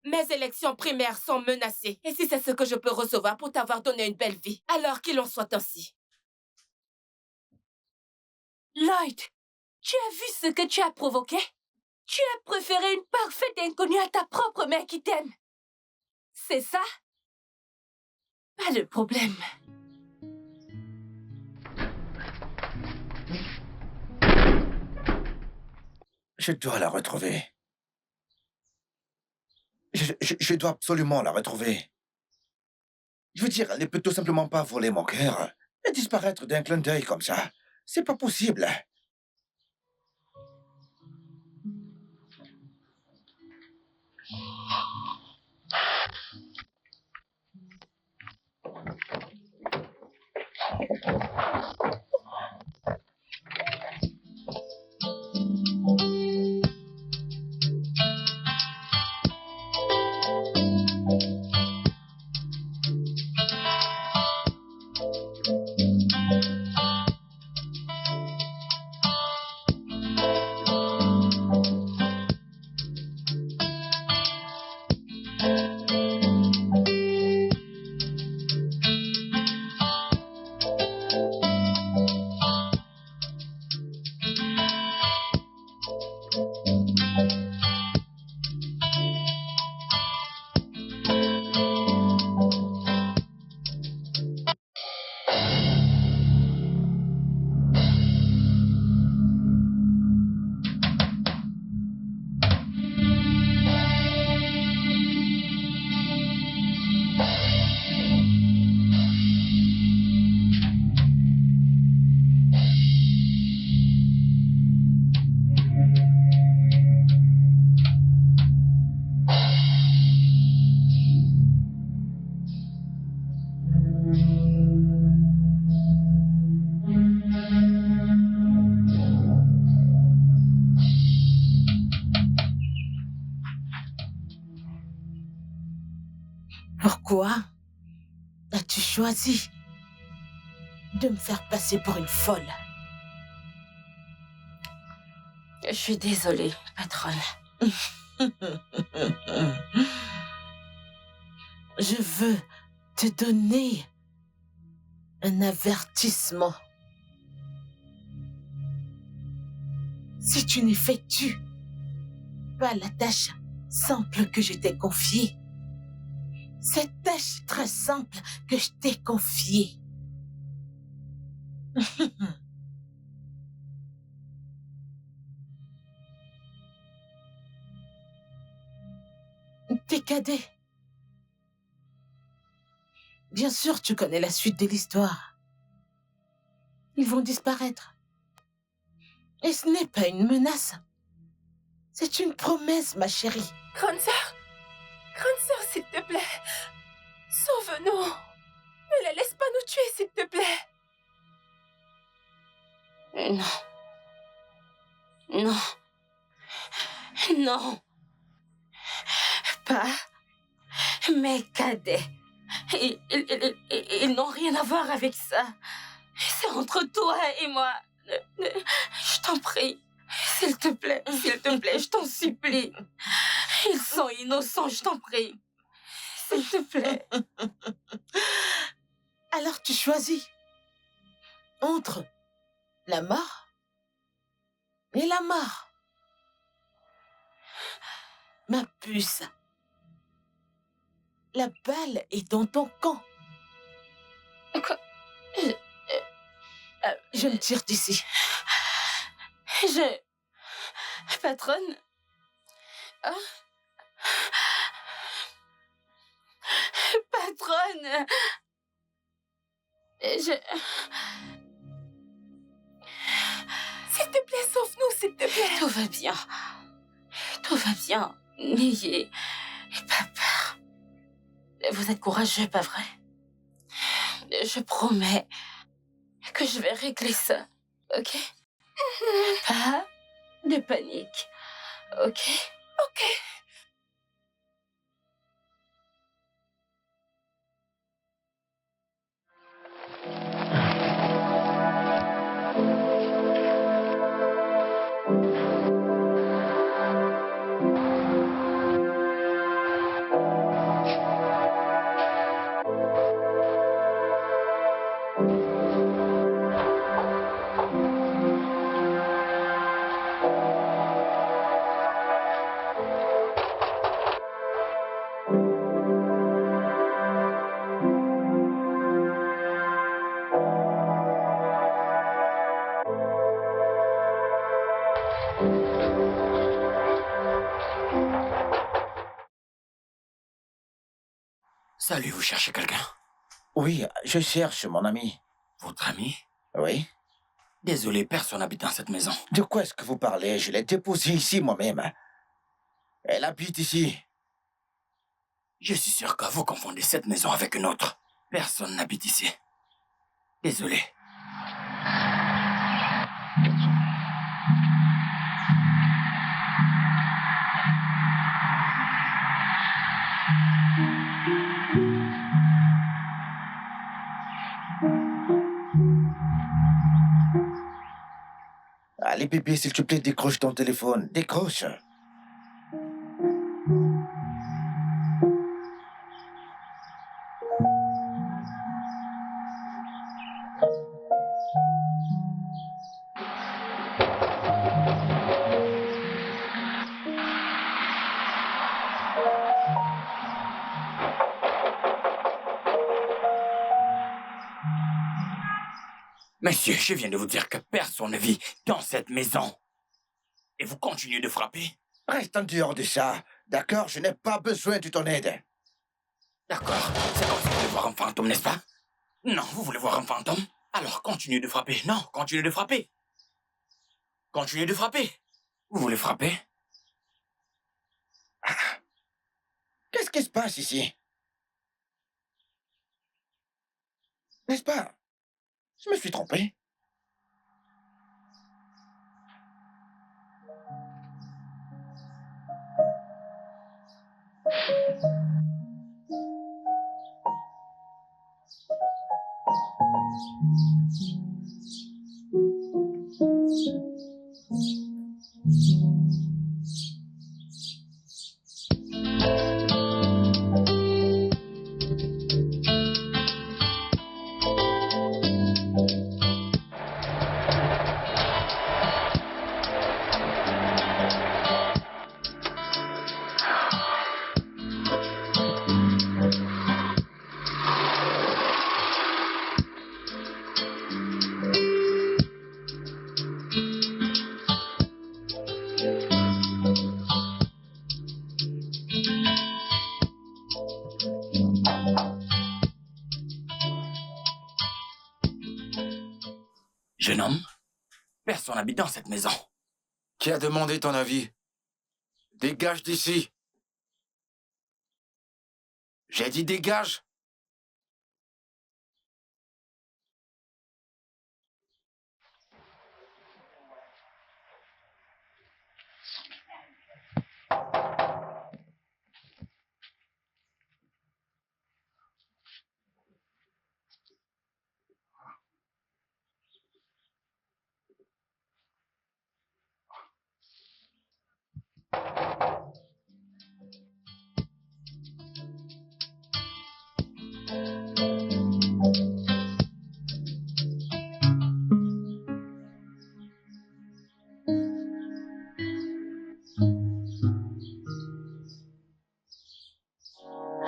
Mes élections primaires sont menacées. Et si c'est ce que je peux recevoir pour t'avoir donné une belle vie, alors qu'il en soit ainsi. Lloyd, tu as vu ce que tu as provoqué? Tu as préféré une parfaite inconnue à ta propre mère qui t'aime. C'est ça? Pas de problème. Je dois la retrouver. Je dois absolument la retrouver. Je veux dire, elle ne peut tout simplement pas voler mon cœur et disparaître d'un clin d'œil comme ça. C'est pas possible. Pourquoi as-tu choisi de me faire passer pour une folle? Je suis désolée, patronne. Je veux te donner un avertissement. Si tu n'effectues pas la tâche simple que je t'ai confiée, cette tâche très simple que je t'ai confiée, tes cadets. Bien sûr, tu connais la suite de l'histoire. Ils vont disparaître. Et ce n'est pas une menace. C'est une promesse, ma chérie. Grande sœur, s'il te plaît, sauve-nous. Ne la laisse pas nous tuer, s'il te plaît. Non. Non. Non. Pas mes cadets. Ils n'ont rien à voir avec ça. C'est entre toi et moi. Je t'en prie. S'il te plaît, je t'en supplie. Ils sont innocents, je t'en prie. S'il te plaît. Alors tu choisis entre la mort et la mort. Ma puce, la balle est dans ton camp. Quoi? Je me tire d'ici. Patronne? Oh. Patronne? S'il te plaît, sauve-nous, s'il te plaît. Tout va bien. Tout va bien. N'ayez pas peur. Vous êtes courageux, pas vrai? Je promets que je vais régler ça, ok? Pas de panique, ok? Ok. Salut, vous cherchez quelqu'un? Oui, je cherche mon ami. Votre ami? Oui? Désolé, personne n'habite dans cette maison. De quoi est-ce que vous parlez? Je l'ai déposée ici moi-même. Elle habite ici. Je suis sûr que vous confondez cette maison avec une autre. Personne n'habite ici. Désolé. Allez, bébé, s'il te plaît, décroche ton téléphone. Décroche. Monsieur, je viens de vous dire que personne ne vit dans cette maison. Et vous continuez de frapper? Reste en dehors de ça. D'accord? Je n'ai pas besoin de ton aide. D'accord. C'est comme si vous voulez voir un fantôme, n'est-ce pas? Non, vous voulez voir un fantôme? Alors continuez de frapper. Non, continuez de frapper. Continuez de frapper. Vous voulez frapper? Qu'est-ce qui se passe ici? N'est-ce pas? Je me suis trompé. Jeune homme, personne n'habite dans cette maison. Qui a demandé ton avis? Dégage d'ici. J'ai dit dégage.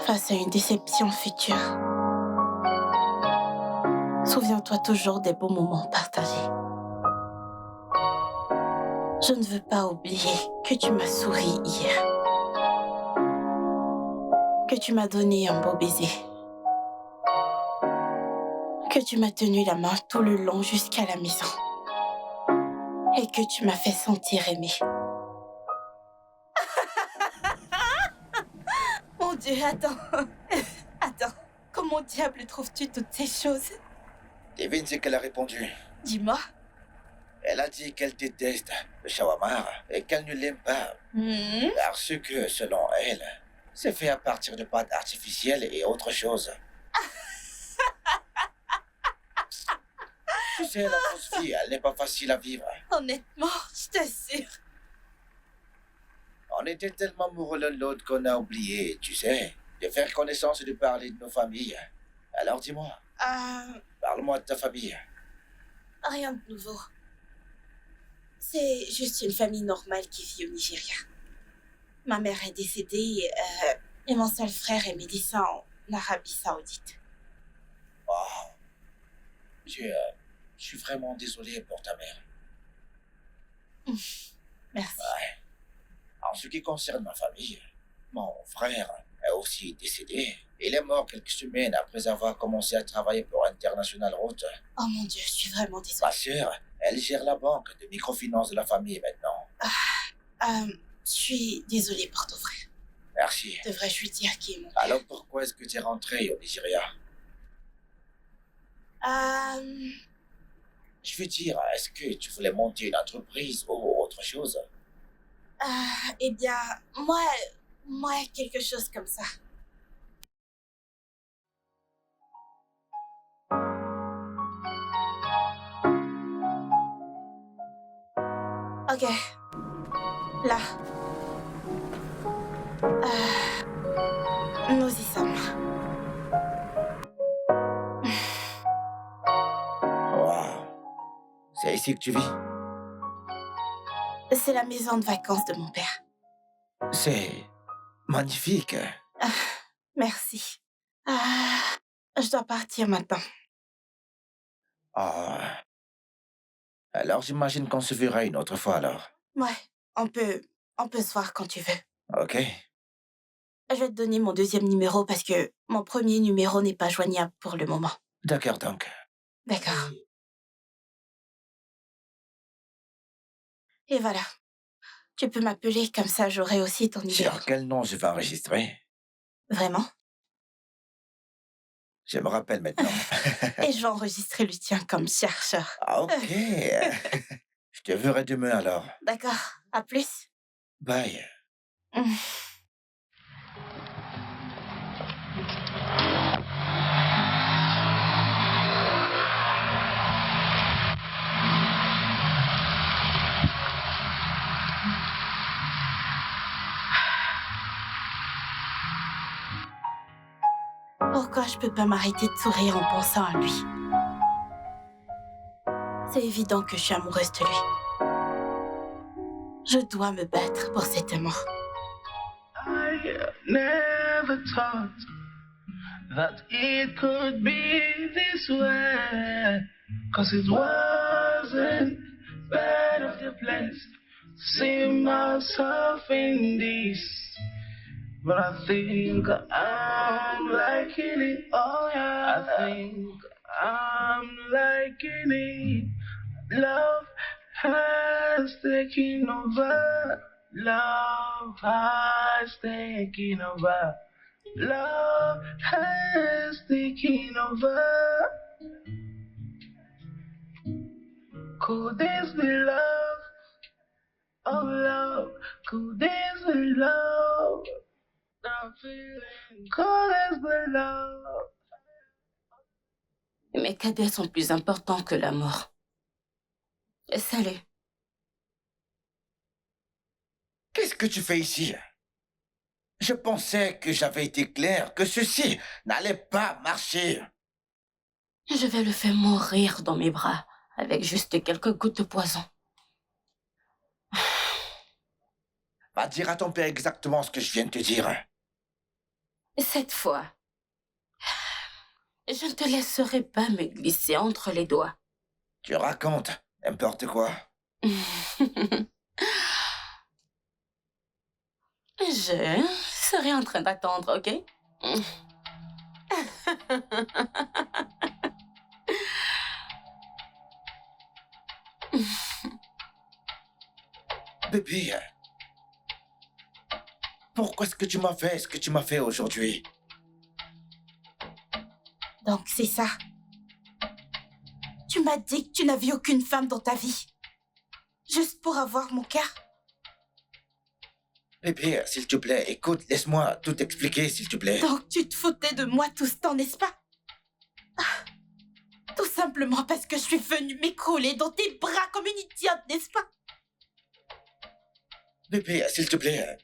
Face à une déception future, souviens-toi toujours des beaux moments partagés. Je ne veux pas oublier que tu m'as souri hier, que tu m'as donné un beau baiser, que tu m'as tenu la main tout le long jusqu'à la maison et que tu m'as fait sentir aimée. Mon Dieu, attends. Attends. Comment diable trouves-tu toutes ces choses? Devine ce qu'elle a répondu. Dis-moi. Elle a dit qu'elle déteste le shawarma et qu'elle ne l'aime pas. Parce que, selon elle, c'est fait à partir de pâtes artificielles et autre chose. Tu sais, la fausse vie, elle n'est pas facile à vivre. Honnêtement, je t'assure. On était tellement amoureux l'un de l'autre qu'on a oublié, tu sais, de faire connaissance et de parler de nos familles. Alors dis-moi, parle-moi de ta famille. Rien de nouveau. C'est juste une famille normale qui vit au Nigeria. Ma mère est décédée et mon seul frère est médecin en Arabie Saoudite. Oh. Je suis vraiment désolé pour ta mère. Merci. Ouais. En ce qui concerne ma famille, mon frère est aussi décédé. Il est mort quelques semaines après avoir commencé à travailler pour International Route. Oh mon Dieu, je suis vraiment désolée. Ma sœur, elle gère la banque de microfinance de la famille maintenant. Je suis désolée pour ton frère. Merci. Devrais-je lui dire qui est mon... Alors pourquoi est-ce que tu es rentré au Nigeria? Je veux dire, est-ce que tu voulais monter une entreprise ou autre chose? Eh bien, moi, quelque chose comme ça. Ok. Là. Nous y sommes. Wow. C'est ici que tu vis? C'est la maison de vacances de mon père. C'est magnifique. Merci. Je dois partir maintenant. Ah. Alors j'imagine qu'on se verra une autre fois alors. Ouais, on peut se voir quand tu veux. Ok. Je vais te donner mon deuxième numéro parce que mon premier numéro n'est pas joignable pour le moment. D'accord donc. D'accord. Et voilà. Tu peux m'appeler, comme ça j'aurai aussi ton numéro. Sur quel nom je vais enregistrer? Vraiment? Je me rappelle maintenant. Et je vais enregistrer le tien comme chercheur. Ah, ok. Je te verrai demain alors. D'accord. À plus. Bye. Pourquoi je peux pas m'arrêter de sourire en pensant à lui? C'est évident que je suis amoureuse de lui. Je dois me battre pour cet amour. I never thought that it could be this way. 'Cause it wasn't part of the place. See myself in this. But I think I'm liking it. Oh yeah. I think I'm liking it. Love has taken over. Love has taken over. Love has taken over. Could this be love? Oh love, could this be love? I'm feeling, could this be love? Mes cadets sont plus importants que l'amour. Salut. Qu'est-ce que tu fais ici? Je pensais que j'avais été clair, que ceci n'allait pas marcher. Je vais le faire mourir dans mes bras, avec juste quelques gouttes de poison. Va dire à ton père exactement ce que je viens de te dire. Cette fois, je ne te laisserai pas me glisser entre les doigts. Tu racontes n'importe quoi. Je serai en train d'attendre, ok? Bébé, pourquoi est-ce que tu m'as fait ce que tu m'as fait aujourd'hui? Donc c'est ça. Tu m'as dit que tu n'as vu aucune femme dans ta vie. Juste pour avoir mon cœur. Bébé, s'il te plaît, écoute, laisse-moi tout expliquer, s'il te plaît. Donc tu te foutais de moi tout ce temps, n'est-ce pas? Tout simplement parce que je suis venue m'écrouler dans tes bras comme une idiote, n'est-ce pas? Bébé, s'il te plaît,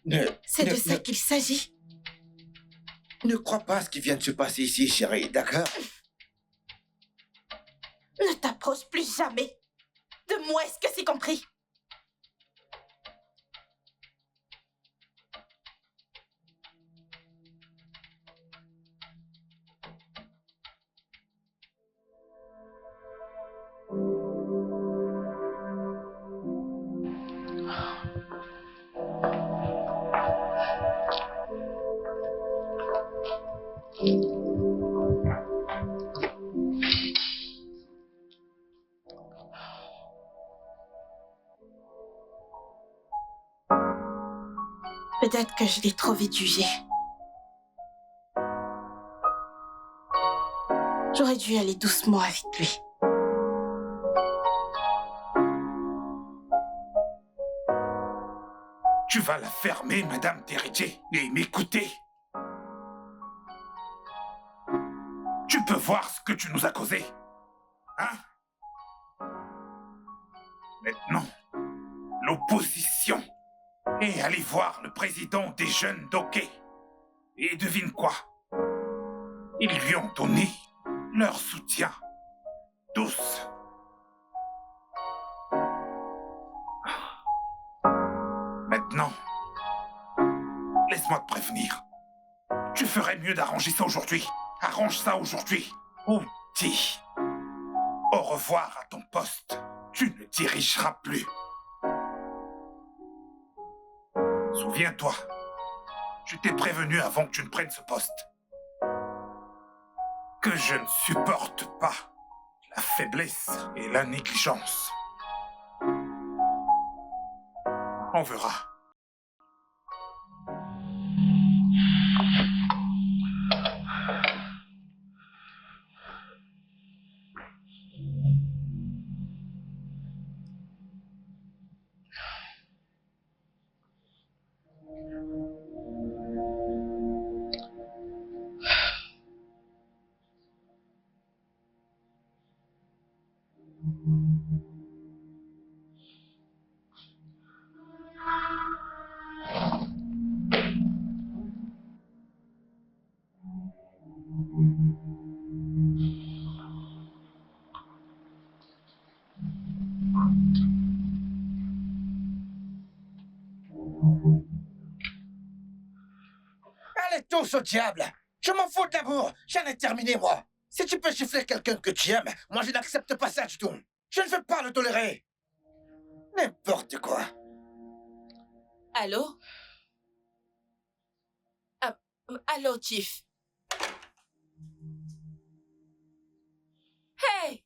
C'est de ça qu'il s'agit. Ne crois pas à ce qui vient de se passer ici, chérie, d'accord? Ne t'approche plus jamais de moi, est-ce que c'est compris? Peut-être que je l'ai trop vite jugé. J'aurais dû aller doucement avec lui. Tu vas la fermer, Madame Terrier, et m'écouter. Tu peux voir ce que tu nous as causé. Hein? Maintenant, l'opposition est allée voir le président des jeunes d'Hockey. Et devine quoi? Ils lui ont donné leur soutien. Tous. Maintenant, laisse-moi te prévenir. Tu ferais mieux d'arranger ça aujourd'hui. Arrange ça aujourd'hui. Ou dis au revoir à ton poste. Tu ne dirigeras plus. Souviens-toi, je t'ai prévenu avant que tu ne prennes ce poste. Que je ne supporte pas la faiblesse et la négligence. On verra. Allez tous au diable! Je m'en fous de l'amour! J'en ai terminé, moi! Si tu peux gifler quelqu'un que tu aimes, moi je n'accepte pas ça du tout! Je ne veux pas le tolérer! N'importe quoi! Allô? Allô, Chief? Hey!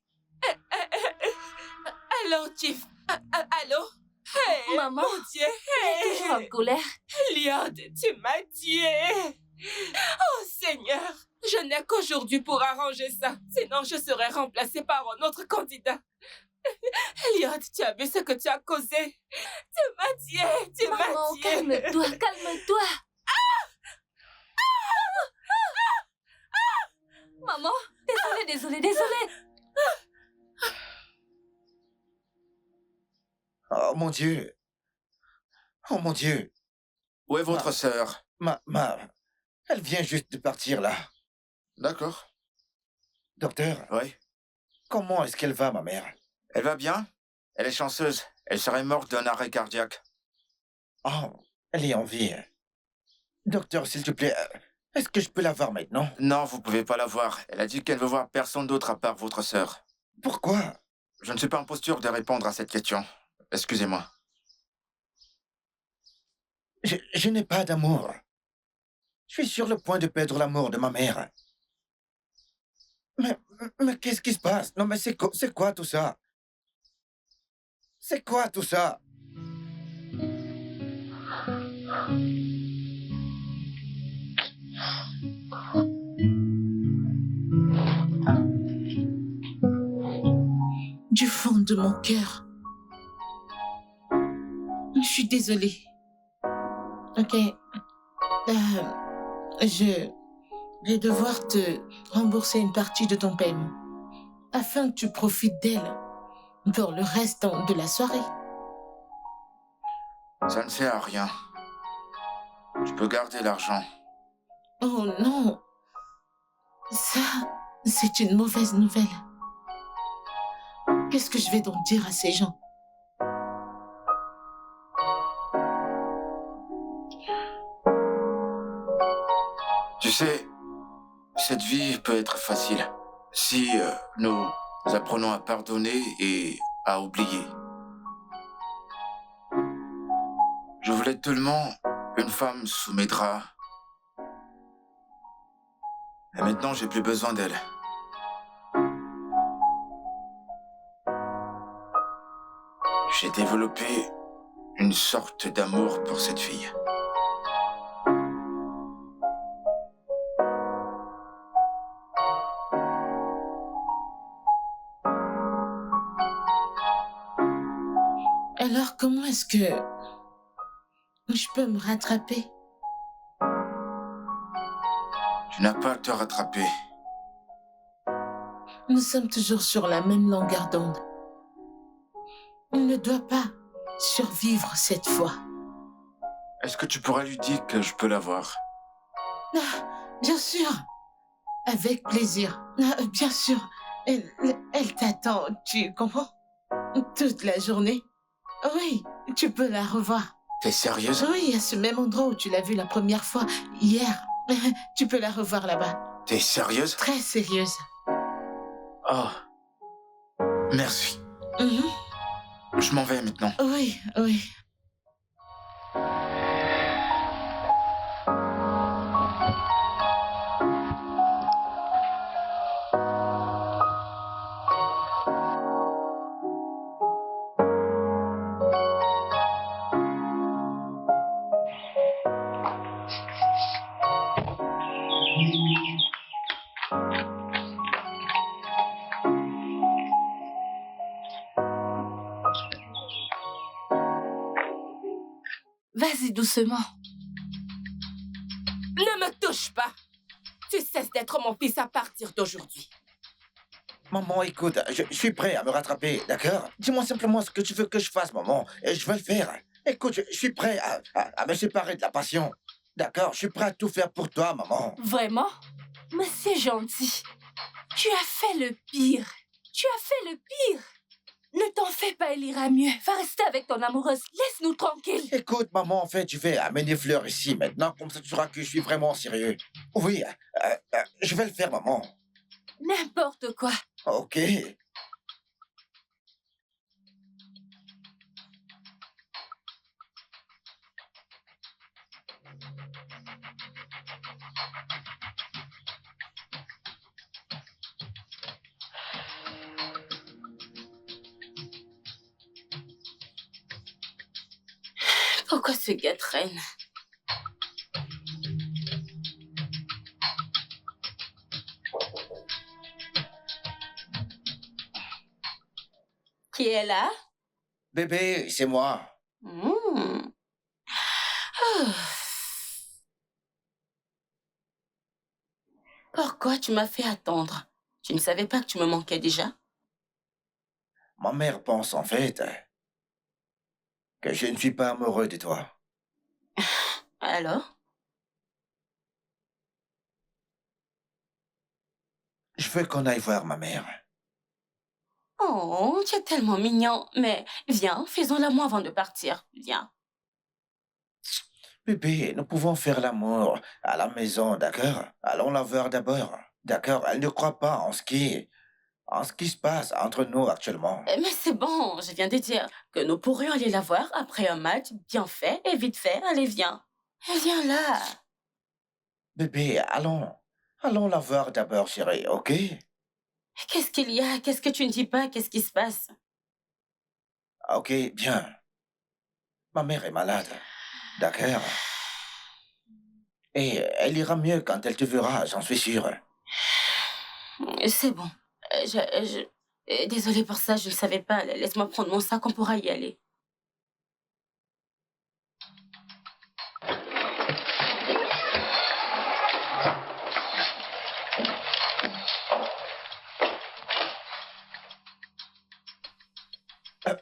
Allô, Chief? Allô? Hey! Maman, Mon Dieu! elle est Hey! toujours en colère. Liad, tu m'as tué! Oh Seigneur! Je n'ai qu'aujourd'hui pour arranger ça. Sinon, je serais remplacée par un autre candidat. Liad, tu as vu ce que tu as causé? Tu m'as tué! Tu m'as Maman, tué! calme-toi, calme-toi. Maman, désolée. Oh mon Dieu! Oh mon Dieu! Où est votre sœur? Elle vient juste de partir là. D'accord. Docteur, Oui. comment est-ce qu'elle va, ma mère? Elle va bien? Elle est chanceuse. Elle serait morte d'un arrêt cardiaque. Oh, elle est en vie. Docteur, s'il te plaît, est-ce que je peux la voir maintenant? Non, vous pouvez pas la voir. Elle a dit qu'elle veut voir personne d'autre à part votre sœur. Pourquoi? Je ne suis pas en posture de répondre à cette question. Excusez-moi. Je n'ai pas d'amour. Je suis sur le point de perdre l'amour de ma mère. Mais qu'est-ce qui se passe? Non, mais c'est quoi tout ça? C'est quoi tout ça? Du fond de mon cœur, je suis désolée. Ok. Je vais devoir te rembourser une partie de ton paiement afin que tu profites d'elle pour le reste de la soirée. Ça ne sert à rien. Tu peux garder l'argent. Oh non. Ça, c'est une mauvaise nouvelle. Qu'est-ce que je vais donc dire à ces gens? Tu sais, cette vie peut être facile si nous apprenons à pardonner et à oublier. Je voulais tellement une femme sous mes draps. Et maintenant, j'ai plus besoin d'elle. J'ai développé une sorte d'amour pour cette fille. Alors, comment est-ce que je peux me rattraper? Tu n'as pas à te rattraper. Nous sommes toujours sur la même longueur d'onde. Il ne doit pas survivre cette fois. Est-ce que tu pourrais lui dire que je peux la voir? Ah, bien sûr. Avec plaisir. Ah, bien sûr. Elle t'attend, tu comprends? Toute la journée. Oui, tu peux la revoir. T'es sérieuse? Oui, à ce même endroit où tu l'as vue la première fois, hier. Tu peux la revoir là-bas. T'es sérieuse? Très sérieuse. Oh. Merci. Mhm. Je m'en vais maintenant. Oui, oui. Vas-y doucement. Ne me touche pas. Tu cesses d'être mon fils à partir d'aujourd'hui. Maman, écoute, je suis prêt à me rattraper, d'accord? Dis-moi simplement ce que tu veux que je fasse, maman, et je vais le faire. Écoute, je suis prêt à me séparer de la passion. D'accord? Je suis prêt à tout faire pour toi, maman. Vraiment? Mais c'est gentil. Tu as fait le pire. Tu as fait le pire. Ne t'en fais pas, elle ira mieux. Va rester avec ton amoureuse. Laisse-nous tranquilles. Écoute, maman, en fait, je vais amener Fleur ici maintenant, comme ça tu sauras que je suis vraiment sérieux. Oui, je vais le faire, maman. N'importe quoi. Ok. Pourquoi ce gars traîne? Qui est là? Bébé, c'est moi. Hmm. Oh. Pourquoi tu m'as fait attendre? Tu ne savais pas que tu me manquais déjà? Ma mère pense en fait que je ne suis pas amoureux de toi. Alors? Je veux qu'on aille voir ma mère. Oh, tu es tellement mignon. Mais viens, faisons l'amour avant de partir. Viens. Bébé, nous pouvons faire l'amour à la maison, d'accord? Allons la voir d'abord, d'accord? Elle ne croit pas en ce qui se passe entre nous actuellement. Mais c'est bon, je viens de dire que nous pourrions aller la voir après un match bien fait et vite fait. Allez, viens. Viens là. Bébé, allons la voir d'abord, chérie, ok? Qu'est-ce qu'il y a? Qu'est-ce que tu ne dis pas? Qu'est-ce qui se passe? Ok, bien. Ma mère est malade, d'accord? Et elle ira mieux quand elle te verra, j'en suis sûr. C'est bon. Désolée pour ça, je ne savais pas. Laisse-moi prendre mon sac, on pourra y aller.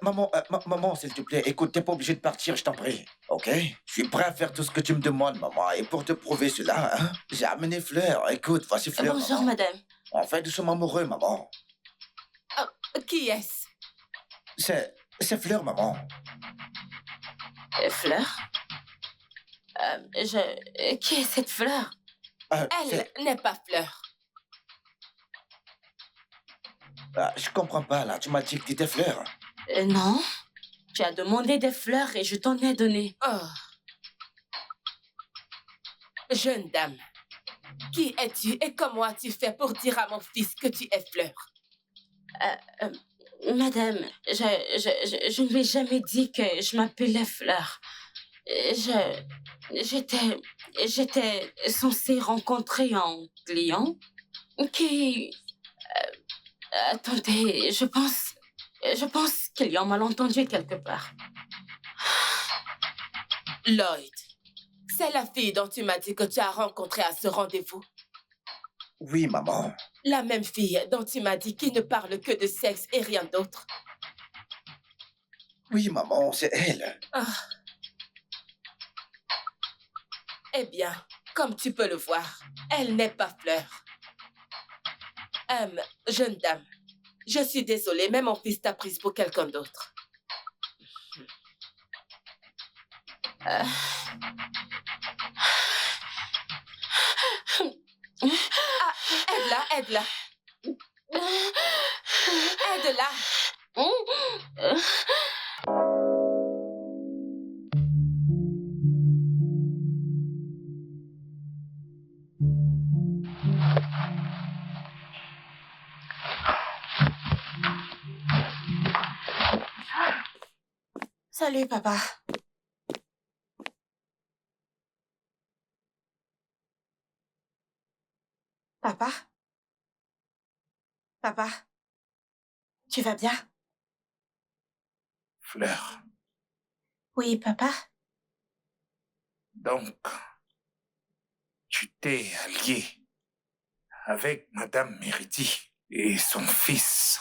Maman, s'il te plaît, écoute, t'es pas obligée de partir, je t'en prie, ok? Je suis prêt à faire tout ce que tu me demandes, maman, et pour te prouver cela, hein, j'ai amené Fleur. Écoute, voici Fleur, Bonjour, maman. madame. En fait, nous sommes amoureux, maman. Qui est-ce? C'est Fleur, maman. Fleur? Qui est cette Fleur? Elle n'est pas Fleur. Je comprends pas, là, tu m'as dit que t'étais Fleur. Non. Tu as demandé des fleurs et je t'en ai donné. Oh. Jeune dame, qui es-tu et comment as-tu fait pour dire à mon fils que tu es Fleur? Madame, je ne lui ai jamais dit que je m'appelais Fleur. J'étais censée rencontrer un client qui... attendez, je pense Je pense qu'il y a un malentendu quelque part. Lloyd, c'est la fille dont tu m'as dit que tu as rencontrée à ce rendez-vous. Oui, maman. La même fille dont tu m'as dit qu'il ne parle que de sexe et rien d'autre. Oui, maman, c'est elle. Ah. Eh bien, comme tu peux le voir, elle n'est pas Fleur. Jeune dame, je suis désolée, mais mon fils t'a prise pour quelqu'un d'autre. Aide-la, aide-la. Aide-la. Salut, papa. Papa? Papa? Tu vas bien? Fleur, Oui, papa? donc, tu t'es allié avec Madame Méridi et son fils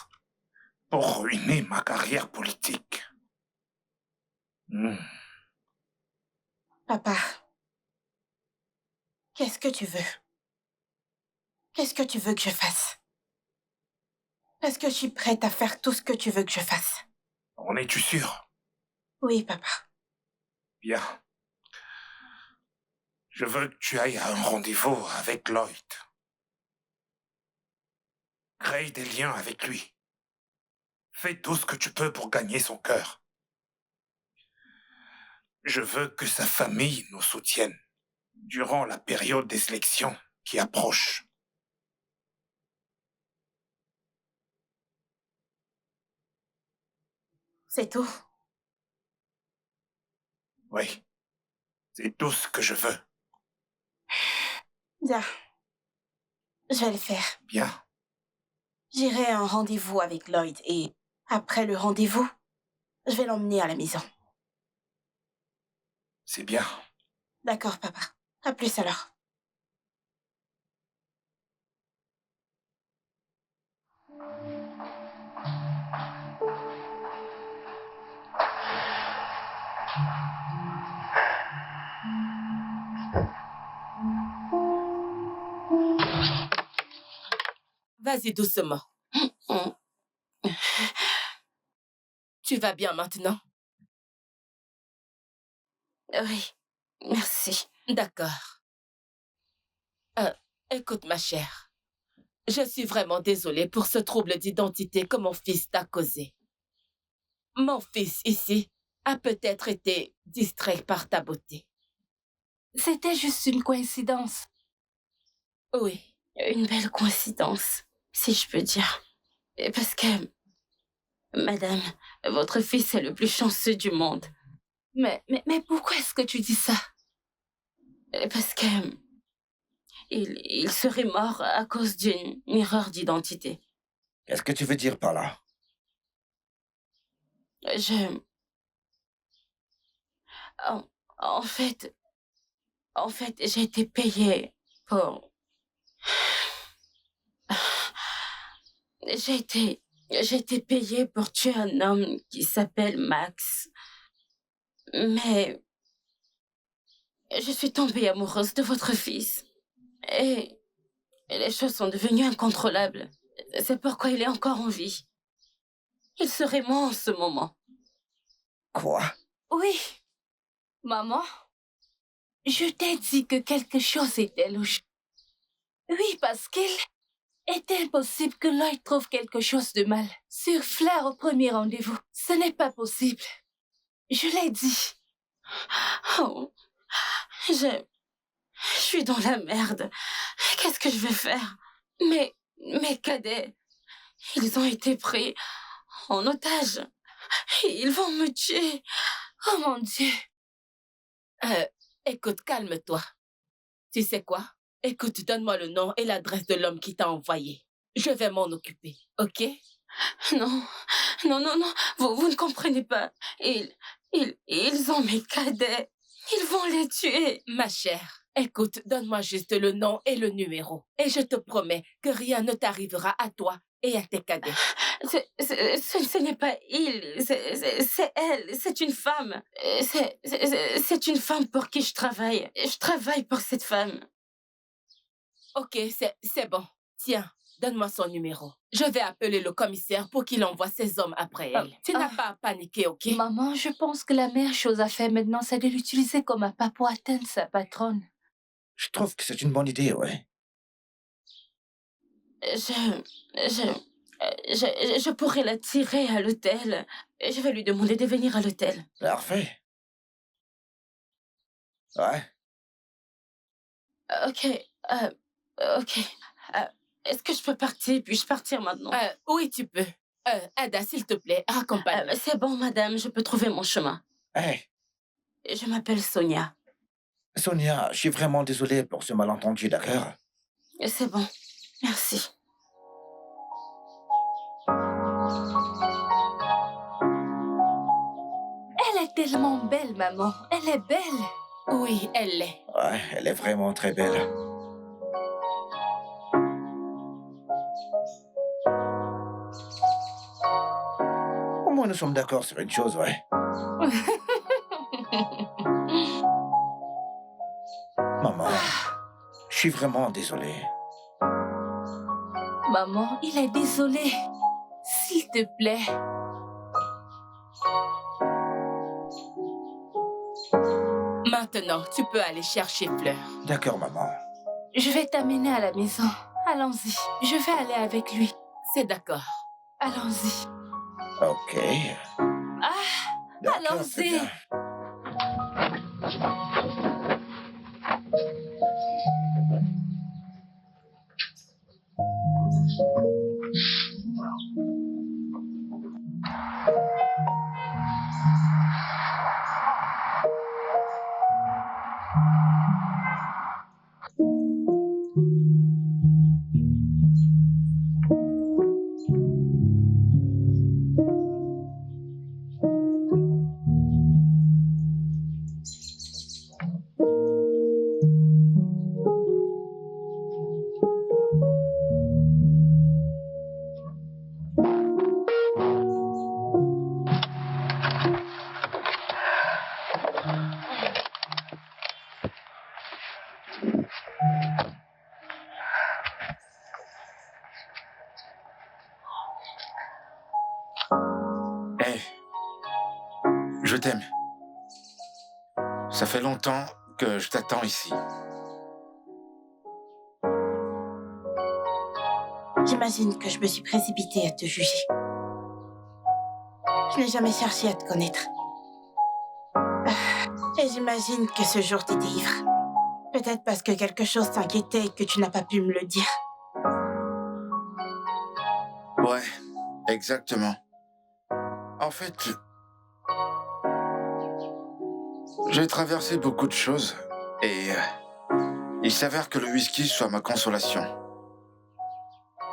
pour ruiner ma carrière politique. Papa, qu'est-ce que tu veux? Qu'est-ce que tu veux que je fasse? Parce que je suis prête à faire tout ce que tu veux que je fasse. En es-tu sûr? Oui, papa. Bien. Je veux que tu ailles à un rendez-vous avec Lloyd. Crée des liens avec lui. Fais tout ce que tu peux pour gagner son cœur. Je veux que sa famille nous soutienne durant la période des élections qui approche. C'est tout. Oui, c'est tout ce que je veux. Bien. Je vais le faire. Bien. J'irai à un rendez-vous avec Lloyd et après le rendez-vous, je vais l'emmener à la maison. C'est bien. D'accord, papa. À plus alors. Vas-y doucement. Tu vas bien maintenant? Oui, merci. D'accord. Écoute, ma chère. Je suis vraiment désolée pour ce trouble d'identité que mon fils t'a causé. Mon fils, ici, a peut-être été distrait par ta beauté. C'était juste une coïncidence. Oui. Une belle coïncidence, si je peux dire. Et parce que, madame, votre fils est le plus chanceux du monde. Mais pourquoi est-ce que tu dis ça? Parce que il serait mort à cause d'une erreur d'identité. Qu'est-ce que tu veux dire par là? En fait, j'ai été payée pour... J'ai été payée pour tuer un homme qui s'appelle Max. Mais je suis tombée amoureuse de votre fils. Et les choses sont devenues incontrôlables. C'est pourquoi il est encore en vie. Il serait moi en ce moment. Quoi? Oui. Maman, je t'ai dit que quelque chose était louche. Oui, parce qu'il est impossible que Lloyd trouve quelque chose de mal sur Fleur au premier rendez-vous. Ce n'est pas possible. Je l'ai dit. Oh, je suis dans la merde. Qu'est-ce que je vais faire? Mes cadets, ils ont été pris en otage. Ils vont me tuer. Oh mon Dieu. Écoute, calme-toi. Tu sais quoi? Écoute, donne-moi le nom et l'adresse de l'homme qui t'a envoyé. Je vais m'en occuper, ok? Non, non, non, non, vous ne comprenez pas. Ils ont mes cadets. Ils vont les tuer. Ma chère, écoute, donne-moi juste le nom et le numéro. Et je te promets que rien ne t'arrivera à toi et à tes cadets. Ce n'est pas il, c'est elle, c'est une femme. C'est une femme pour qui je travaille. Je travaille pour cette femme. Ok, c'est bon. Tiens, donne-moi son numéro. Je vais appeler le commissaire pour qu'il envoie ses hommes après elle. Tu n'as pas à paniquer, ok? Maman, je pense que la meilleure chose à faire maintenant, c'est de l'utiliser comme appât pour atteindre sa patronne. Je trouve que c'est une bonne idée, ouais. Je pourrais la tirer à l'hôtel. Je vais lui demander de venir à l'hôtel. Parfait. Ouais. Ok. Ok. Est-ce que je peux partir? Puis-je partir maintenant? Oui, tu peux. Ada, s'il te plaît, accompagne. C'est bon, madame, je peux trouver mon chemin. Hey, Je m'appelle Sonia. Sonia, je suis vraiment désolé pour ce malentendu, d'accord? C'est bon. Merci. Elle est tellement belle, maman. Elle est belle. Oui, elle l'est. Ouais, elle est vraiment très belle. Au moins, nous sommes d'accord sur une chose, ouais. Maman, je suis vraiment désolé. Maman, il est désolé. S'il te plaît. Maintenant, tu peux aller chercher Fleur. D'accord, maman. Je vais t'amener à la maison. Allons-y. Je vais aller avec lui. C'est d'accord. Allons-y. Ok. D'accord, c'est allons-y. bien. Hey, je t'aime. Ça fait longtemps que je t'attends ici. J'imagine que je me suis précipitée à te juger. Je n'ai jamais cherché à te connaître. Et j'imagine que ce jour t'étais ivre. Peut-être parce que quelque chose t'inquiétait et que tu n'as pas pu me le dire. Ouais, exactement. En fait, j'ai traversé beaucoup de choses et il s'avère que le whisky soit ma consolation.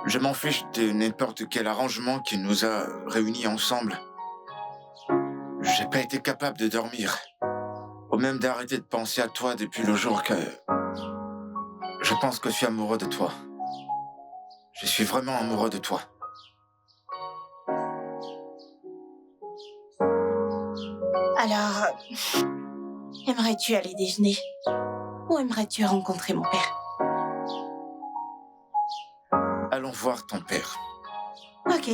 Je m'en fiche de n'importe quel arrangement qui nous a réunis ensemble. J'ai pas été capable de dormir, ou même d'arrêter de penser à toi depuis le jour que je pense que je suis amoureux de toi. Je suis vraiment amoureux de toi. Alors, aimerais-tu aller déjeuner? Ou aimerais-tu rencontrer mon père? Allons voir ton père. Ok.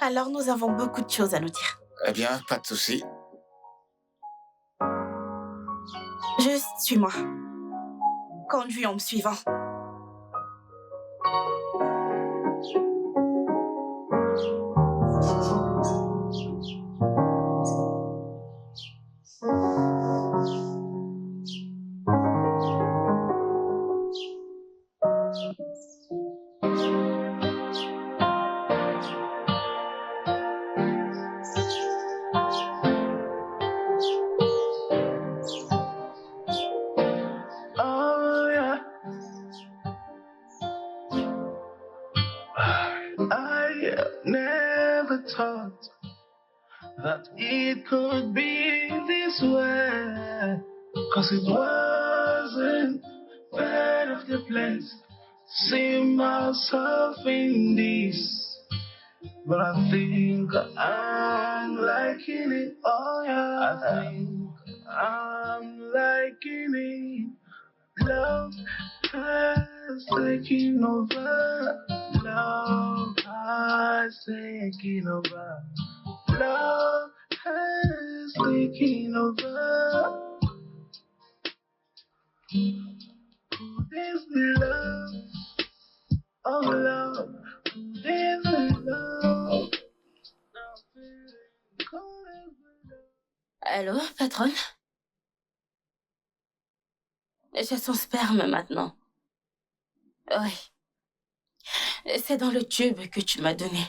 Alors, nous avons beaucoup de choses à nous dire. Eh bien, pas de souci. Juste suis-moi. Conduis en me suivant. Oh yeah. thought that it could be this way. 'Cause it wasn't part of the place. See myself in this. But I think I'm liking it. Oh yeah. I think I'm liking it. Love has taken over. Love has taken over. Love has taken over. This love, oh love, this love. Allô, patronne? J'ai son sperme maintenant. Oui. C'est dans le tube que tu m'as donné.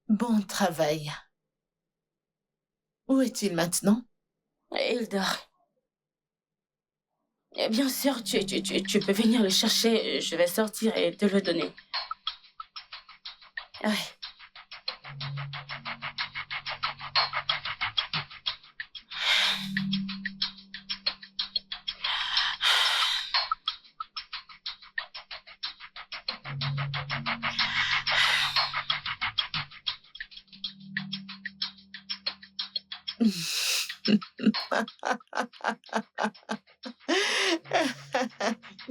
Bon travail. Où est-il maintenant? Il dort. Bien sûr, tu peux venir le chercher. Je vais sortir et te le donner. Oui.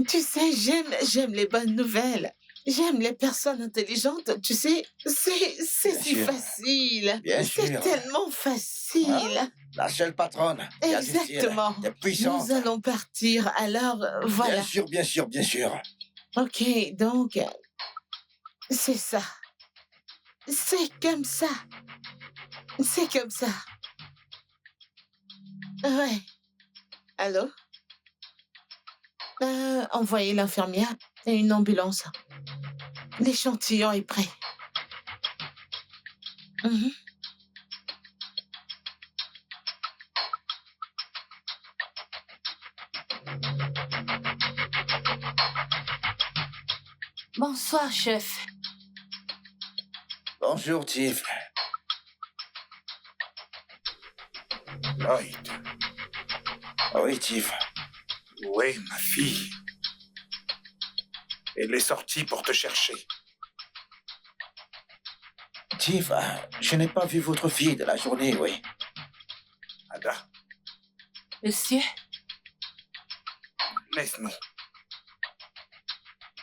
Tu sais, j'aime les bonnes nouvelles. J'aime les personnes intelligentes. Tu sais, c'est Bien si sûr. facile. Bien C'est sûr. tellement facile. La seule patronne qui a du style. Exactement. T'es puissante. Nous allons partir. Alors, voilà. Bien sûr, bien sûr, bien sûr. Ok, donc, c'est ça. C'est comme ça. C'est comme ça. Ouais. Allô? Envoyez l'infirmière et une ambulance. L'échantillon est prêt. Mhm. Bonsoir, chef. Bonjour, Tiff. Lloyd, Oui, Tiff. où est ma fille? Elle est sortie pour te chercher. Tiff, je n'ai pas vu votre fille de la journée, oui. Ada, Monsieur? laisse-nous.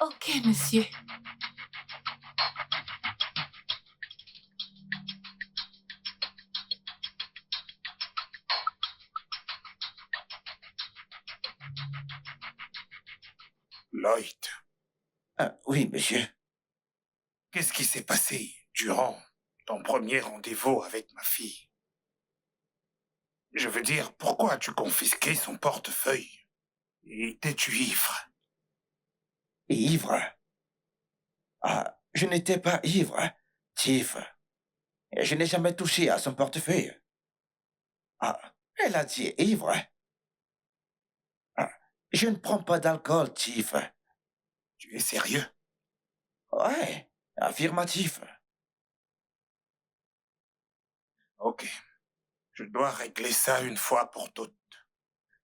Ok, monsieur. Lloyd, Oui, monsieur. qu'est-ce qui s'est passé durant ton premier rendez-vous avec ma fille? Je veux dire, pourquoi as-tu confisqué son portefeuille? Et étais-tu ivre? Ivre? Je n'étais pas ivre, Tiff. Et je n'ai jamais touché à son portefeuille. Elle a dit ivre. Je ne prends pas d'alcool, Tiff. Tu es sérieux? Ouais, affirmatif. Ok. Je dois régler ça une fois pour toutes.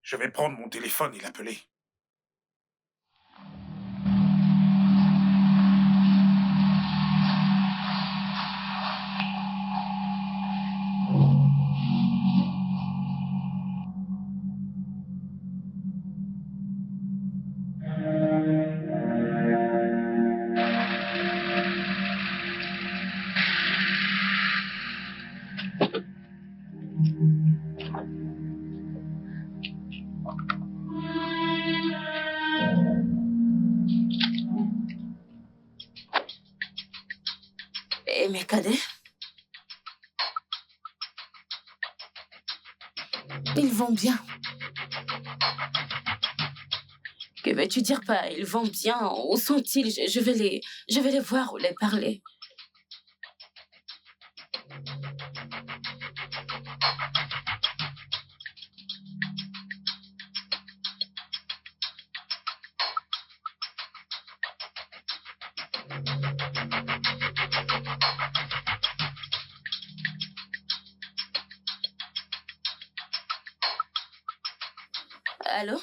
Je vais prendre mon téléphone et l'appeler. Et mes cadets? Ils vont bien. Que veux-tu dire par ils vont bien? Où sont-ils? Je vais les voir ou les parler. Allô?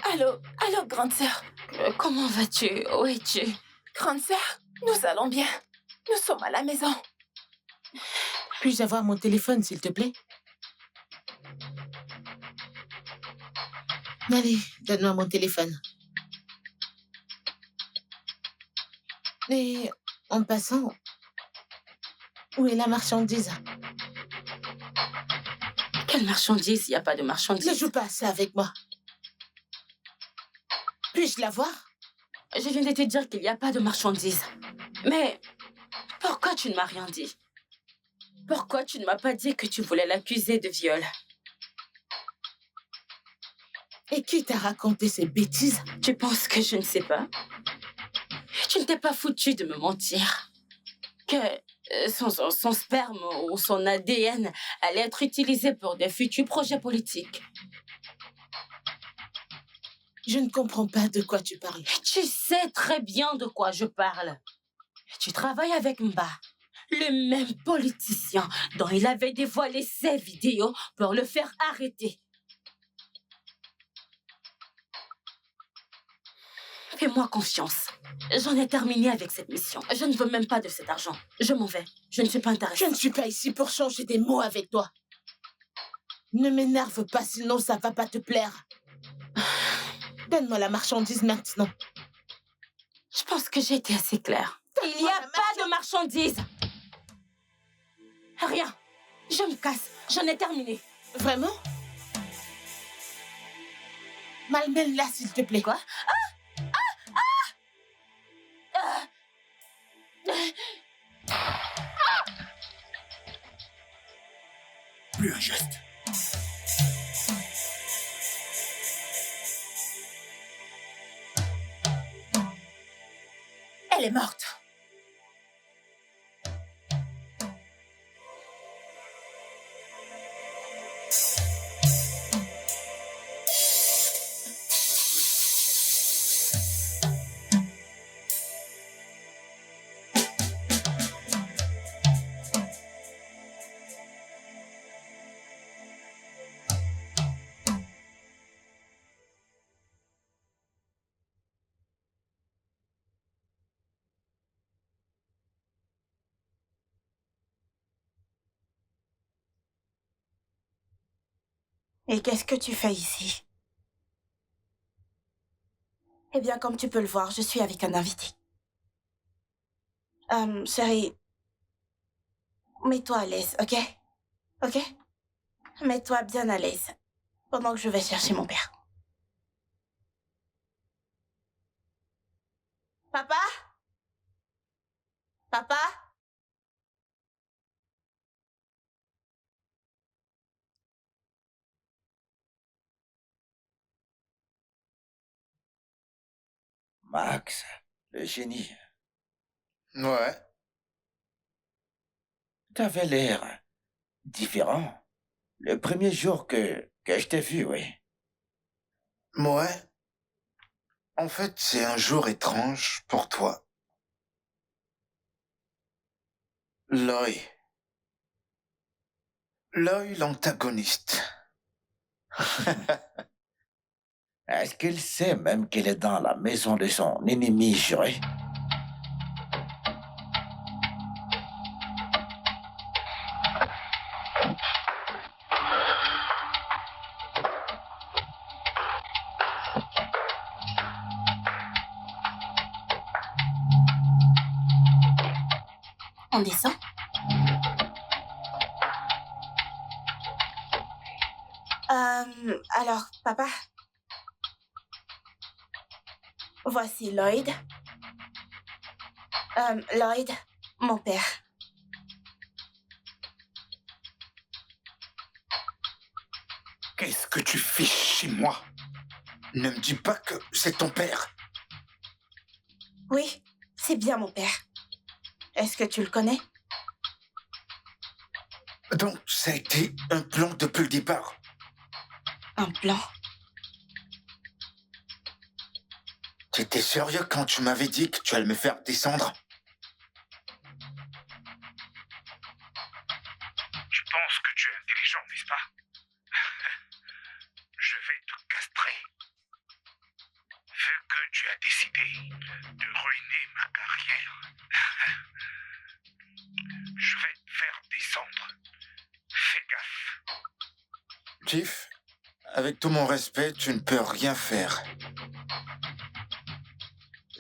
Allô, grande sœur. Comment vas-tu? Où es-tu? Grande sœur, nous allons bien. Nous sommes à la maison. Puis-je avoir mon téléphone, s'il te plaît? Allez, donne-moi mon téléphone. Et en passant, où est la marchandise? Quelle marchandise? Il n'y a pas de marchandise. Ne joue pas à ça avec moi. Puis-je la voir? Je viens de te dire qu'il n'y a pas de marchandise. Mais pourquoi tu ne m'as rien dit? Pourquoi tu ne m'as pas dit que tu voulais l'accuser de viol? Et qui t'a raconté ces bêtises? Tu penses que je ne sais pas? Tu ne t'es pas foutu de me mentir. Que son sperme ou son ADN allait être utilisé pour des futurs projets politiques. Je ne comprends pas de quoi tu parles. Tu sais très bien de quoi je parle. Tu travailles avec Mba, le même politicien dont il avait dévoilé ses vidéos pour le faire arrêter. Fais-moi confiance. J'en ai terminé avec cette mission. Je ne veux même pas de cet argent. Je m'en vais. Je ne suis pas intéressée. Je ne suis pas ici pour changer des mots avec toi. Ne m'énerve pas, sinon ça va pas te plaire. Donne-moi la marchandise maintenant. Je pense que j'ai été assez claire. Il n'y a pas de marchandise. Rien. Je me casse. J'en ai terminé. Vraiment? Malmène-la, s'il te plaît. Quoi? Plus un geste. Elle est morte. Et qu'est-ce que tu fais ici? Eh bien, comme tu peux le voir, je suis avec un invité. Chérie, mets-toi à l'aise, ok? Ok? Mets-toi bien à l'aise pendant que je vais chercher mon père. Papa? Papa? Max, le génie. Ouais. T'avais l'air différent. Le premier jour que je t'ai vu, oui. Ouais. En fait, c'est un jour étrange pour toi. Loï. Loï, l'antagoniste. Est-ce qu'il sait même qu'elle est dans la maison de son ennemi juré? On descend? Alors, papa, voici Lloyd. Lloyd, mon père. Qu'est-ce que tu fais chez moi? Ne me dis pas que c'est ton père. Oui, c'est bien mon père. Est-ce que tu le connais? Donc, ça a été un plan depuis le départ. Un plan? T'étais sérieux quand tu m'avais dit que tu allais me faire descendre? Tu penses que tu es intelligent, n'est-ce pas? Je vais te castrer. Vu que tu as décidé de ruiner ma carrière, je vais te faire descendre. Fais gaffe. Chief, avec tout mon respect, tu ne peux rien faire.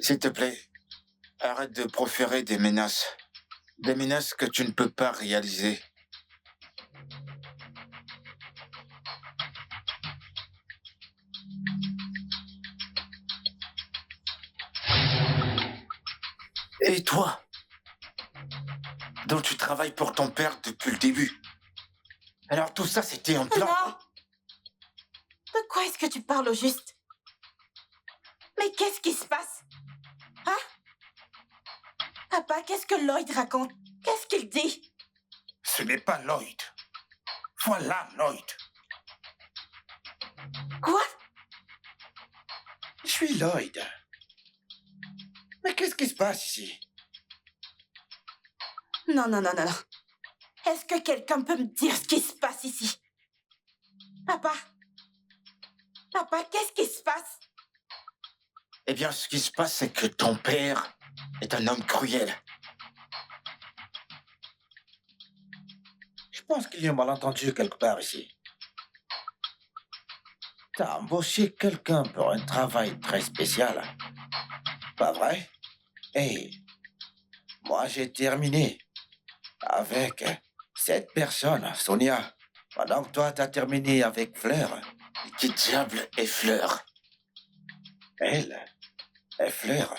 S'il te plaît, arrête de proférer des menaces. Des menaces que tu ne peux pas réaliser. Et toi, dont tu travailles pour ton père depuis le début. Alors tout ça, c'était un plan. Non. De quoi est-ce que tu parles au juste? Mais qu'est-ce qui se passe? Hein? Papa, qu'est-ce que Lloyd raconte? Qu'est-ce qu'il dit? Ce n'est pas Lloyd. Voilà Lloyd. Quoi? Je suis Lloyd. Mais qu'est-ce qui se passe ici? Non, non, non, non, non. Est-ce que quelqu'un peut me dire ce qui se passe ici? Papa? Papa, qu'est-ce qui se passe? Eh bien, ce qui se passe, c'est que ton père est un homme cruel. Je pense qu'il y a un malentendu quelque part ici. T'as embauché quelqu'un pour un travail très spécial. Pas vrai? Hey, moi j'ai terminé avec cette personne, Sonia. Pendant que toi t'as terminé avec Fleur. Qui diable est Fleur? Elle est Fleur.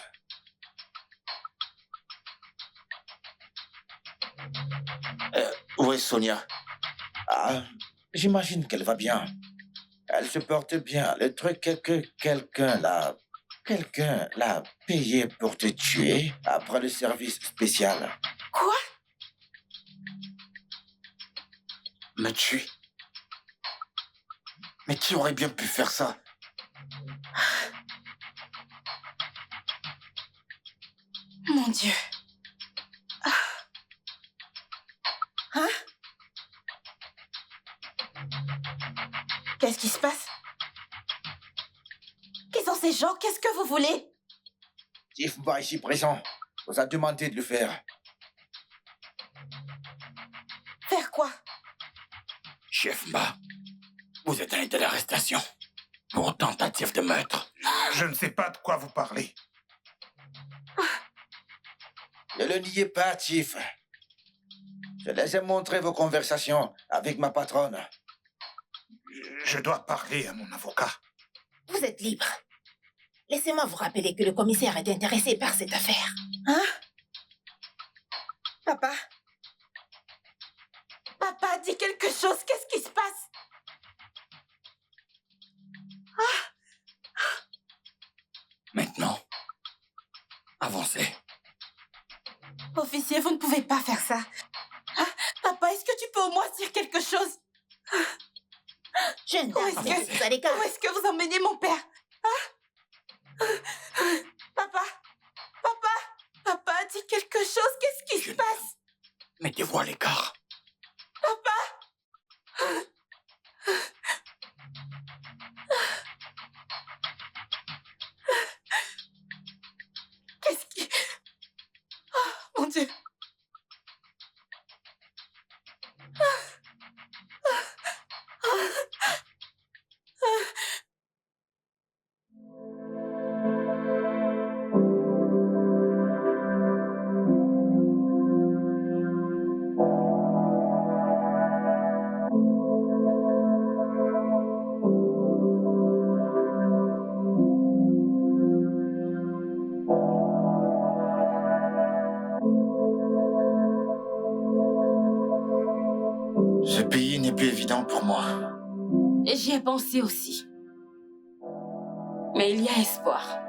Où est Sonia? Ah, j'imagine qu'elle va bien. Elle se porte bien. Le truc est que quelqu'un l'a payé pour te tuer après le service spécial. Quoi? Me tuer? Mais qui aurait bien pu faire ça? Mon Dieu. Hein? Qu'est-ce qui se passe? Qui sont ces gens? Qu'est-ce que vous voulez? Chief Mba ici présent vous a demandé de le faire. Faire quoi? Chef Mba, vous êtes un état d'arrestation pour tentative de meurtre. Je ne sais pas de quoi vous parlez. Ne le niez pas, Chief. Je les ai montré vos conversations avec ma patronne. Je dois parler à mon avocat. Vous êtes libre. Laissez-moi vous rappeler que le commissaire est intéressé par cette affaire. Hein? Papa? Papa, dis quelque chose. Qu'est-ce qui se passe? Maintenant, avancez. Officier, vous ne pouvez pas faire ça. Hein? Papa, est-ce que tu peux au moins dire quelque chose? Jeune Où est-ce dame, que, vous allez où est-ce que vous emmenez mon père? Hein? Papa? Papa? Papa, dis quelque chose. Qu'est-ce qui se Jeune passe? Mettez-vous à l'écart. Papa? Qu'est-ce qui... Oh, mon Dieu. Ce pays n'est plus évident pour moi. J'y ai pensé aussi. Mais il y a espoir.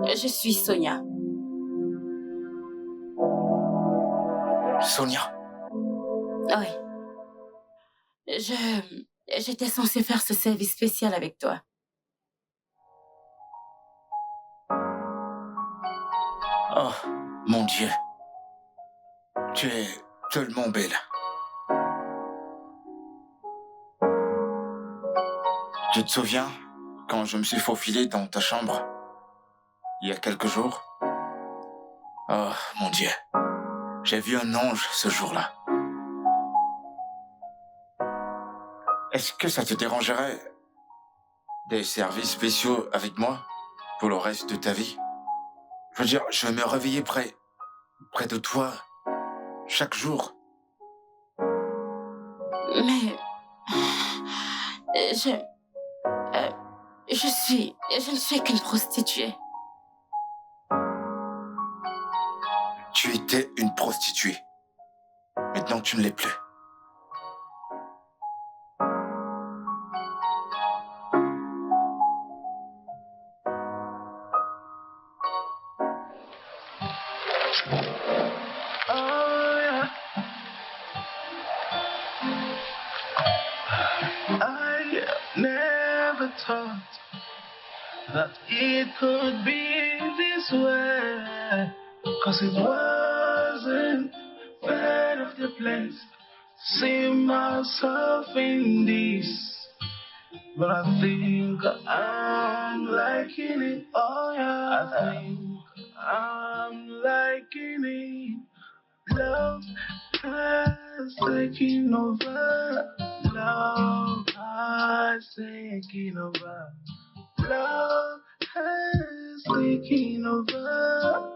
Je suis Sonia. Sonia, Oui. J'étais censée faire ce service spécial avec toi. Oh, mon Dieu. Tu es tellement belle. Tu te souviens quand je me suis faufilé dans ta chambre il y a quelques jours? Oh, mon Dieu. J'ai vu un ange ce jour-là. Est-ce que ça te dérangerait des services spéciaux avec moi pour le reste de ta vie? Je veux dire, je vais me réveiller près de toi chaque jour. Mais... Je ne suis qu'une prostituée. Tu étais une prostituée. Maintenant, tu ne l'es plus. Oh, yeah. I never thought that it could be this way. 'Cause it wasn't part of the plans. See myself in this. But I think I'm liking it. Oh yeah, I think I'm liking it. Love has taken over. Love has taken over. Love has taken over.